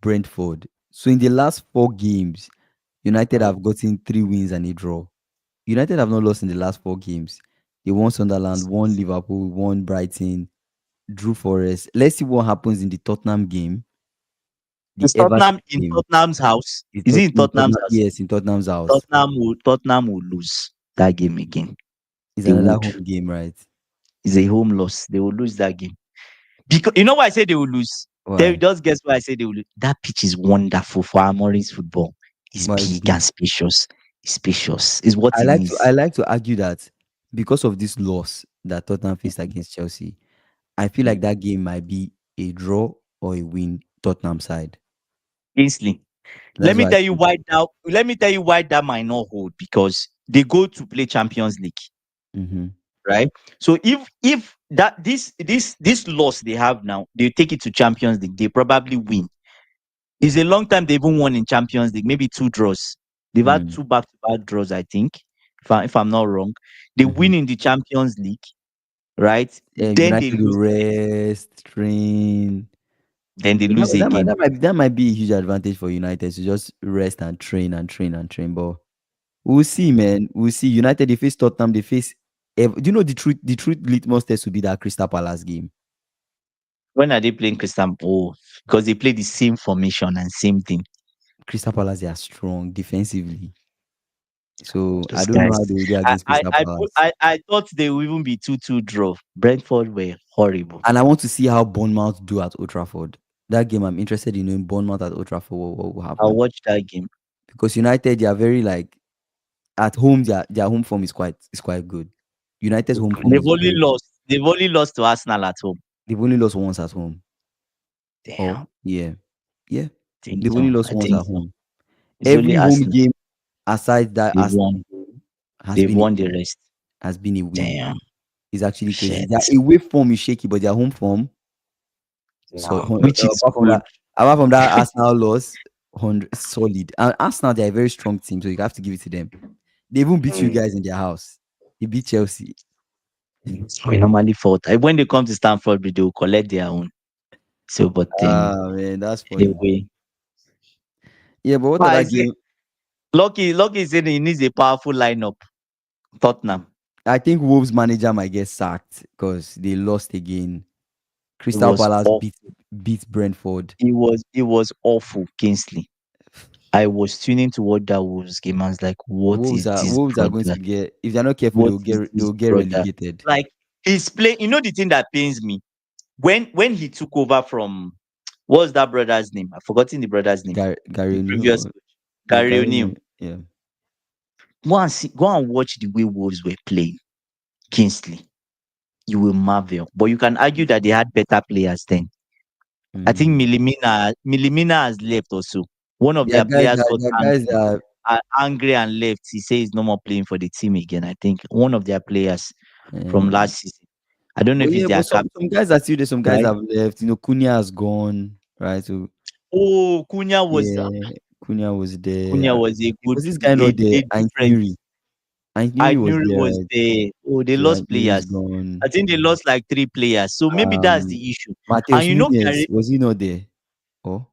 Brentford. So in the last 4 games, United have gotten 3 wins and a draw. United have not lost in the last 4 games. They won Sunderland, won Liverpool, won Brighton, drew Forest. Let's see what happens in the Tottenham game, the is Everton Tottenham in game. Tottenham's house? Is Is it in Tottenham's Tottenham, house? yes, in Tottenham's house. Tottenham will lose that game again. It's They another would. home game, right? It's a home loss. They will lose that game. Because you know why I say they will lose? Tell Why? just guess why I say they will lose. That pitch is wonderful for Amorim's football. It's Why is big big? and spacious. It's spacious. It's what I it like to needs. I like to argue that because of this loss that Tottenham faced against Chelsea, I feel like Mm. that game might be a draw or a win Tottenham side. Instantly. That's why I think. Let me tell you why that might not hold, because they go to play Champions League, Mm-hmm. right? So if that this loss they have now, they take it to Champions League, they probably win. It's a long time they even won in Champions League, maybe two draws. They've had Mm. two back-to-back draws, I think, if I'm not wrong. They Mm-hmm. win in the Champions League, right? Yeah, Then they United will lose again. rest, train. Then they But lose again. that might be a huge advantage for United to just rest and train and train and train. But we'll see, man. We'll see. United they face Tottenham. They face. Do you know the truth? The truth litmus test will be that Crystal Palace game. When are they playing Crystal? Oh, because they play the same formation and same thing. Crystal Palace they are strong defensively, so I Those don't know guys. how they will do I against I Crystal I, put, Palace. I thought they would even be 2-2 draw. Brentford were horrible. And I want to see how Bournemouth do at Old Trafford. That game, I'm interested in knowing Bournemouth at Old Trafford. What will I'll happen? watch that game. Because United, they are very like at home. Their home form is quite good. United's home form They've is only very. lost. They've only lost to Arsenal at home. They've only lost once at home. Oh Damn. yeah, yeah. Think They've only so. lost I once think at so. home. It's only Every home Arsenal. game aside that They've won. Aston game has They've been a won the win. rest. Has been a win. Damn. It's actually crazy. Shit. Their away form is shaky, but their home form. So Wow. Which is good. apart from that Arsenal loss, 100 solid. And Arsenal, they're a very strong team, so you have to give it to them. They even beat you Mm. guys in their house. They beat Chelsea. We normally fought. When they come to Stamford Bridge, they will collect their own. It's over 10 Ah man, that's funny. away. Yeah, but what I other say game? Lucky is saying he needs a powerful lineup. Tottenham. I think Wolves manager might get sacked because they lost again. It Crystal was Palace awful. beat Brentford. It was awful, Kingsley. I was tuning to watch that Wolves game. I was like, what is this Wolves are going brother? to get, if they're not careful, What is they this will get brother? relegated. Like he's playing. You know the thing that pains me when he took over from what's that brother's name? I've forgotten the brother's name. Gary The O'Neill, previous coach, yeah, Gary Gary O'Neill. O'Neill, yeah. Go and watch the way Wolves were playing. Kingsley, you will marvel. But you can argue that they had better players then. I think Mm. Milimina has left also. One of their players got There are guys angry, that angry and left. He says he's no more playing for the team again. I think one of their players from uh, last season. I don't know but if it's yeah, their but some captain, guys are still there, some guys right? have left. Cunha has gone, right? So Oh, yeah, Cunha was there. Cunha was a Was good, this guy not there? a difference. I knew I he was knew it there, was right? there. Oh, they So I lost knew he's players. I gone. think they lost like three players. So maybe that's Um, the issue. And Mateus you know, Nunes, Gary, was he not there? Or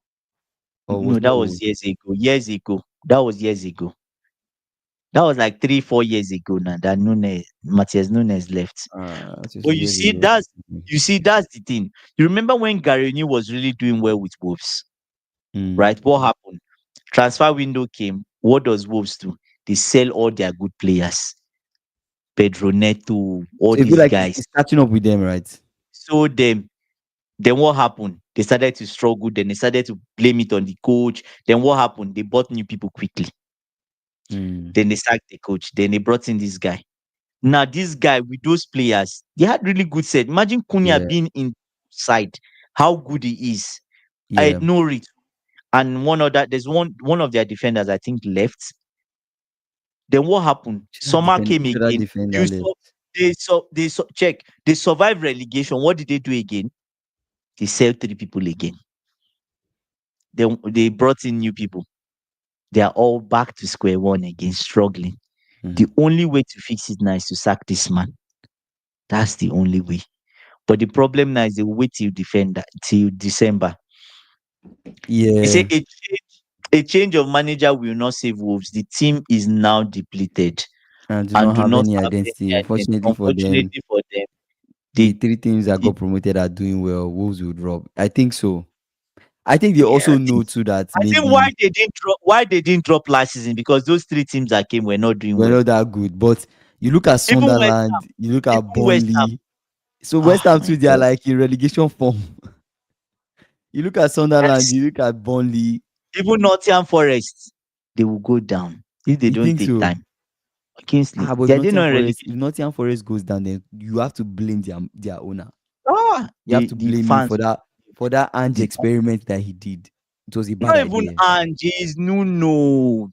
was no, that that was old? years ago. Years ago. That was years ago. That was like 3, 4 years ago now that Matthias Nunes left. It was But you years see, ago. that's the thing. You remember when Gary New was really doing well with Wolves, Mm. right? What happened? Transfer window came. What does Wolves do? They sell all their good players. Pedro Neto, all So you feel these like guys. it's catching up with them, right? Sold them. Then what happened? They started to struggle. Then they started to blame it on the coach. Then what happened? They bought new people quickly. Mm. Then they sacked the coach. Then they brought in this guy. Now, this guy with those players, they had really good set. Imagine Cunha Yeah, being inside, how good he is. I yeah. had no reach. And there's one of their defenders, I think, left. Then what happened? Summer came Which other again. defender You saw, left? check. They survived relegation. What did they do again? They sell three people again. They brought in new people. They are all back to square one again, struggling. The Mm. only way to fix it now is to sack this man. That's the only way. But the problem now is they wait till December. They say Yeah, a change of manager will not save Wolves. The team is now depleted and do and not do have not any have identity. any identity. Unfortunately for them, Unfortunately for them, the they, three teams that they got promoted are doing well. Wolves would drop. I think so. I think they yeah, also know too that I think why maybe they didn't drop last season because those three teams that came were not doing we're well. not that good. But you look at Even West Sunderland, you look at even West Ham. Burnley. So West Oh Ham my too, they are god. like in relegation form. You look at Sunderland, Yes. you look at Burnley. Even Nottingham Forest, they will go down if they You don't think take so? time. Kingsley, But they are they not in If relegation. Nottingham Forest goes down, then you have to blame their owner. You have to The blame him fans, for that Ange the experiment that he did. It was a bad not even idea. Ange, it's Nuno.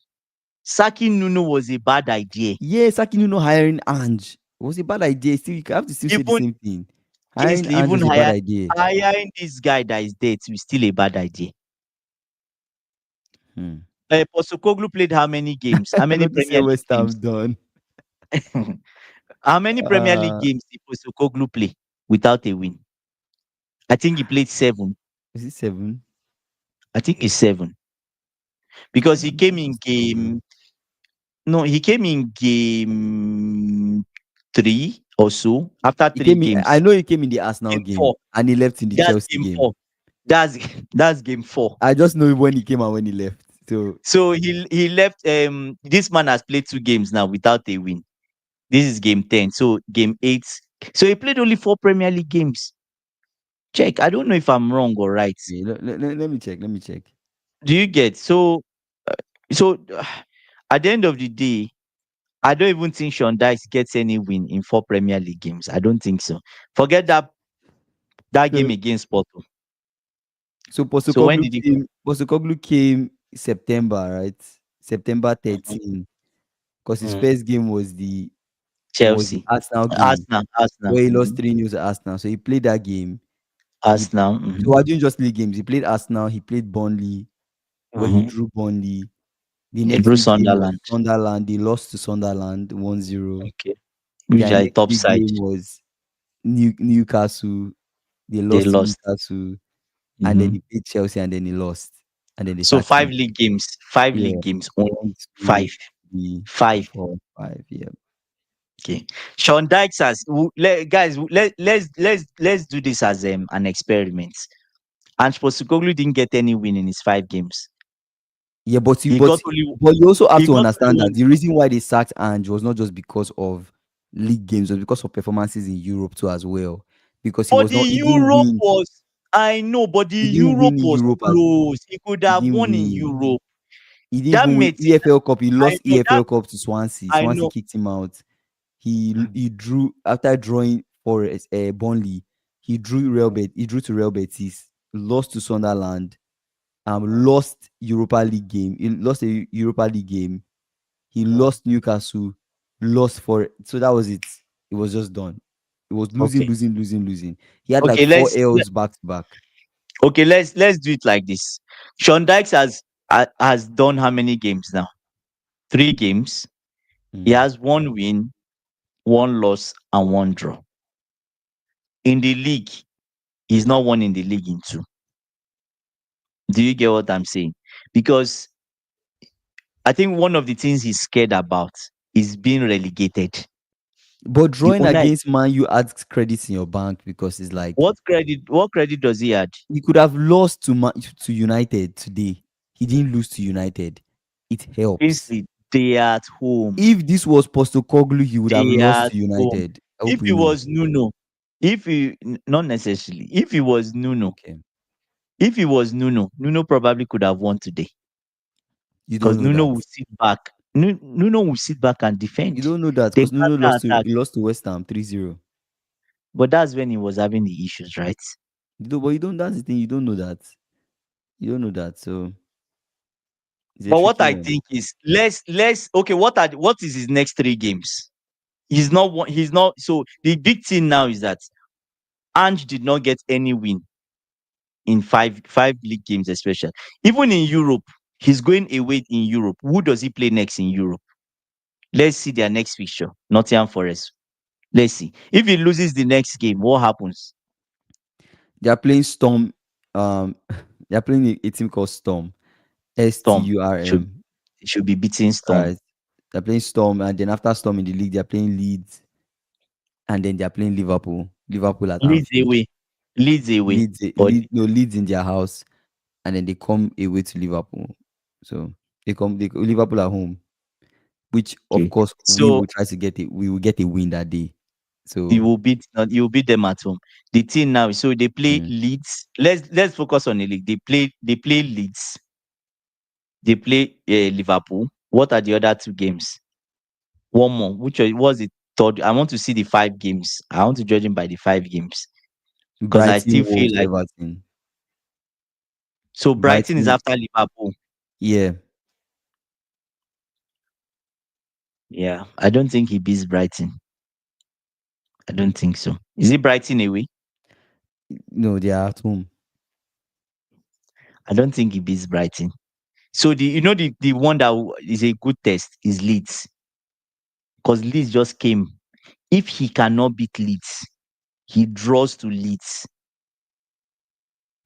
Sacking Nuno was a bad idea. Yes, Nuno hiring Ange was a bad idea. Still, you have to still say the Even same thing. Hiring Kingsley, Ange even was a bad idea. hiring this guy that is dead is still a bad idea. Hmm. Postecoglou played how many games? How many Not to say Premier League West Ham games? done. How many Premier League Uh, games did Postecoglou play without a win? I think he played 7. is it 7? I think it's 7 because he I'm came not in sure. game. No, he came in game 3 or so. After He three came in. I games, know he came in the Arsenal game game 4. and he left in the That's Chelsea game game. 4. That's that's game 4. I just know when he came and when he left. So So he left. This man has played 2 games now without a win. This is game 10. So game 8. So he played only 4 Premier League games. Check. I don't know if I'm wrong or right. okay, let me check. Let me check. Do you get? So at the end of the day, I don't even think Sean Dice gets any win in 4 Premier League games. I don't think so. Forget that game So against Porto. so So when did he come? Postecoglou came September, right? September Mhm. 13. Because his Mm. first game was the Chelsea, Arsenal game Arsenal, where he lost 3-0 to Arsenal. So he played that game. He Arsenal. So we're doing just league games. He played Arsenal, he played Burnley, where he Mhm. drew Burnley. The He next drew big game was Sunderland. Sunderland. They lost to Sunderland 1-0. Okay, which Their are a next top big side. game was Newcastle. They They lost to lost. Newcastle. and then Mm-hmm. he played Chelsea, and then he lost, and then they So sacked five him. league games, five Yeah, league games, only one, five, two, three, five. 4, 5. Yeah, Okay. Sean Dykes has guys. Let's do this as an experiment. And Postecoglou didn't get any win in his 5 games. yeah, He got only but you also have he to got only understand that one. the reason why they sacked Ange was not just because of league games, it was because of performances in Europe too as well. Because But the he didn't Europe win, was I know, but the he didn't Europe win in was Europe, close. He could he have didn't won in win. Europe. He didn't That even win mate, EFL Cup. He I lost know that EFL Cup to Swansea. I Swansea know. kicked him out. He drew after drawing for Burnley. He drew Real Bet. He drew to Real Betis. Lost to Sunderland. Lost Europa League game. He lost a Europa League game. He lost Newcastle. Lost for so that was it. It was just done. It was losing, Okay. losing, losing, losing. He had like Okay, four L's back to back. okay, let's do it like this. Sean Dykes has done how many games now? 3 games. He Mm. has 1 win, 1 loss, and 1 draw. In the league, he's not won in the league in 2. Do you get what I'm saying? Because I think one of the things he's scared about is being relegated. But The drawing owner, against Man, you add credits in your bank because it's like what credit does he add? he could have lost to United today. He didn't lose to United. It helps. Kingsley, they are at home. If this was Postecoglou, he would have They are lost at to home. United. I If hope you it know. was Nuno, not necessarily. If it was Nuno, Okay, Nuno probably could have won today you don't because know Nuno that. will sit back. Nuno will sit back and You defend. don't know that They because Nuno counter attack. lost to West Ham 3-0. But that's when he was having the issues, right? But you don't. That's the thing. You don't know that. You don't know that. So it's a But what tricky I one. think is let's okay. What is his next 3 games? He's not one. He's not. So the big thing now is that Ange did not get any win in five league games, especially. Even in Europe, he's going away in Europe. Who does he play next in Europe? Let's see their next fixture. Nottingham Forest. Let's see. If he loses the next game, what happens? They are playing Storm. Um, they are playing a team called Storm. Storm. Should Sturm. should be beating Storm. Right. They're playing Storm, and then after Storm in the league, they're playing Leeds, and then they're playing Liverpool. Liverpool at Leads Anfield. away. Leads away. But Leeds in their house, and then they come away to Liverpool. So they Liverpool at home, which of okay. course we So will try to get it. We will get a win that day. you So will beat not you will beat them at home. The team now, so they play mm, Leeds. Let's focus on the league. They play Leeds. They play Liverpool. What are the other 2 games? One more. Was the third? I want to see the 5 games. I want to judge him by the 5 games because I Brighton, still feel Wolves, like Everton, so. Brighton is Brighton. after Liverpool. Yeah, Yeah, I don't think he beats Brighton. I don't think so. Is it Brighton away? no, they are at home. I don't think he beats Brighton. So the one that is a good test is Leeds because Leeds just came. If he cannot beat Leeds, he draws to Leeds,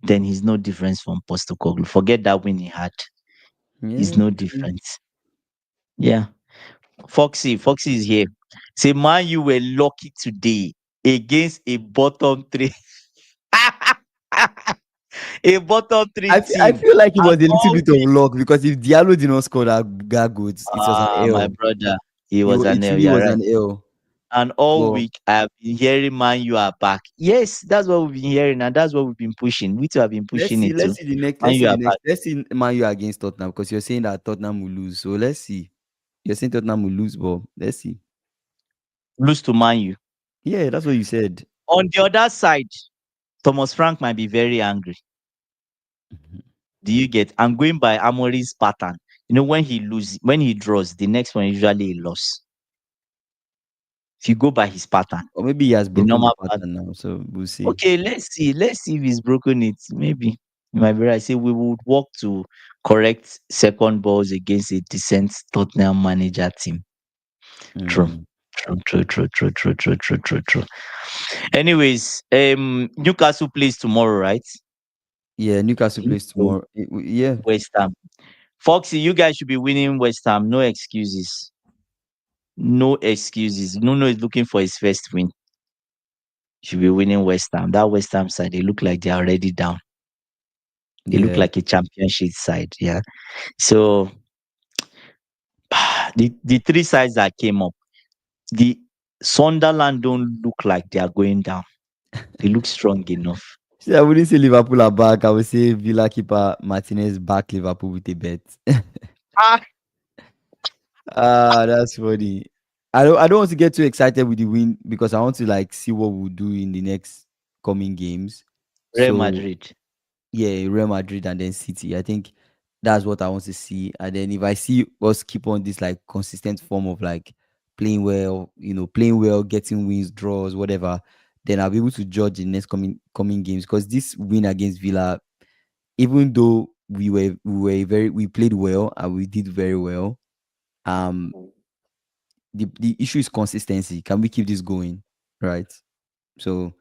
then he's no difference from Postecoglou. Forget that win he had. He's Yeah, no true. difference. Yeah. Foxy is here. Say, man, you were lucky today against a bottom three, a bottom three I team. feel like it was And a little all bit of week, luck because if Diallo did not score that goals, it was an my L. brother, he was an It L. really You're was right. an L. And all But week, I've been hearing, man, you are back. Yes, that's what we've been hearing, and that's what we've been pushing. We too have been pushing it too. Man, you are back. let's see Man U against Tottenham because you're saying that Tottenham will lose. So let's see. You're saying Tottenham will lose, but let's see. Lose to Man U. Yeah, that's what you said. On the other side, Thomas Frank might be very angry. Mhm. Do you get? I'm going by Amory's pattern. When he draws, the next one is usually a loss. If you go by his pattern, Or maybe he has the broken the normal pattern. pattern now. So we'll see. Okay, let's see. Let's see if he's broken it. Maybe. My brother, I say we would work to correct second balls against a decent Tottenham manager team. True. Mm. True. Anyways, Newcastle plays tomorrow, right? Yeah, Newcastle See? plays So, tomorrow. Yeah, West Ham. Foxy, you guys should be winning West Ham. No excuses. No excuses. Nuno is looking for his first win. Should be winning West Ham. That West Ham side, they look like they're already down. They look yeah. like a championship side. Yeah. So the three sides that came up, the Sunderland don't look like they are going down. They look strong enough. See, I wouldn't say Liverpool are back. I would say Villa keeper Martinez back Liverpool with a bet. Ah, Ah, that's funny. I don't want to get too excited with the win because I want to like see what we'll do in the next coming games. Real So Madrid. yeah, Real Madrid and then City. I think that's what I want to see. And then if I see us keep on this like consistent form of like playing well, playing well, getting wins, draws, whatever, then I'll be able to judge the next coming games. Because this win against Villa, even though we played well and we did very well, um, the issue is consistency. Can we keep this going? Right. So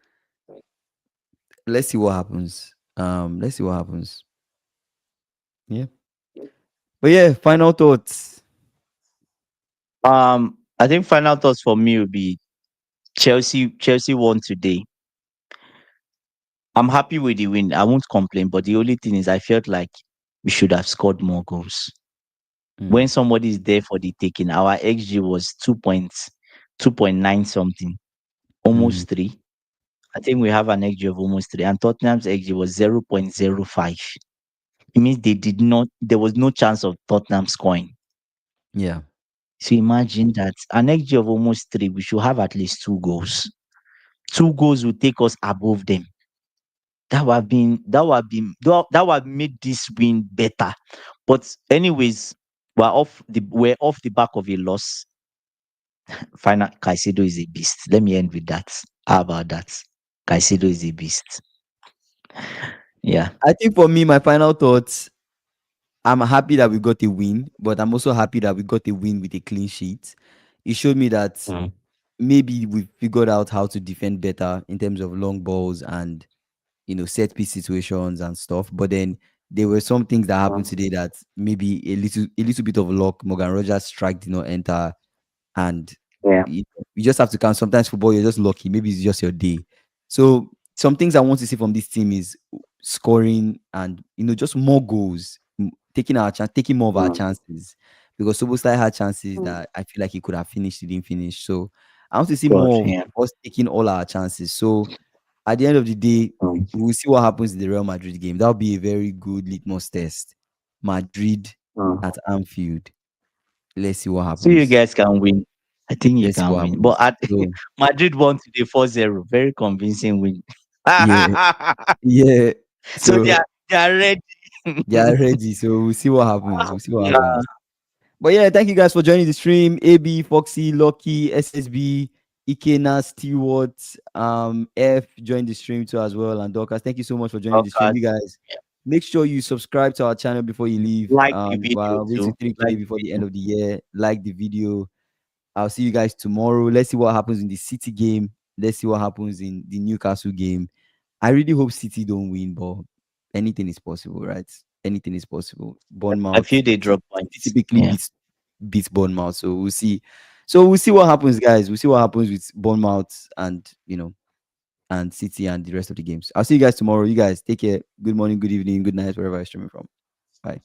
let's see what happens. Let's see what happens. Yeah. But yeah, final thoughts. I think final thoughts for me will be Chelsea. Chelsea won today. I'm happy with the win. I won't complain. But the only thing is, I felt like we should have scored more goals. Mm, When somebody is there for the taking, our XG was 2.9 something, mhm. almost 3. I think we have an XG of almost 3, and Tottenham's XG was 0.05. It means there was no chance of Tottenham scoring. Yeah. So imagine that an XG of almost 3, we should have at least 2 goals. 2 goals will take us above them. That would have made this win better. But anyways, we're off the back of a loss. Final Caicedo is a beast. Let me end with that. How about that? Caicedo is a beast. Yeah. I think for me, my final thoughts, I'm happy that we got a win, but I'm also happy that we got a win with a clean sheet. It showed me that Mm. maybe we figured out how to defend better in terms of long balls and set piece situations and stuff. But then there were some things that happened today that maybe a little bit of luck. Morgan Rogers' strike did not enter, and Yeah. you just have to count. Sometimes football, you're just lucky. Maybe it's just your day. So some things I want to see from this team is scoring and just more goals, taking our chance, taking more of our Mm. chances. Because Sobostai had chances that I feel like he could have finished, he didn't finish. So I want to see God, more yeah. of us taking all our chances. So at the end of the day, Mm. we'll see what happens in the Real Madrid game. That'll be a very good litmus test. Madrid Mm. at Anfield. Let's see what So you happens. guys can win. I think you Let's see can what win. happens. But at So Madrid won today 4-0. Very convincing win. yeah, yeah. So So they are ready. they are ready. So we'll see what happens. We'll see what Yeah. happens. But yeah, thank you guys for joining the stream. AB, Foxy, Lucky, SSB, Ikena, Stewart, F joined the stream too as well, and Dorcas. Thank you so much for joining the stream. Okay. You guys, make sure you subscribe to our channel before you leave. Like the video We're way to too. 3K Like before the the end video. of the year. Like the video. I'll see you guys tomorrow. Let's see what happens in the City game. Let's see what happens in the Newcastle game. I really hope City don't win, but anything is possible, right? Anything is possible. I Bournemouth feel they City drop points. typically Yeah. beats Bournemouth, so we'll see. So we'll see what happens, guys. We'll see what happens with Bournemouth and and City and the rest of the games. I'll see you guys tomorrow. You guys take care. Good morning, good evening, good night, wherever you're streaming from. Bye.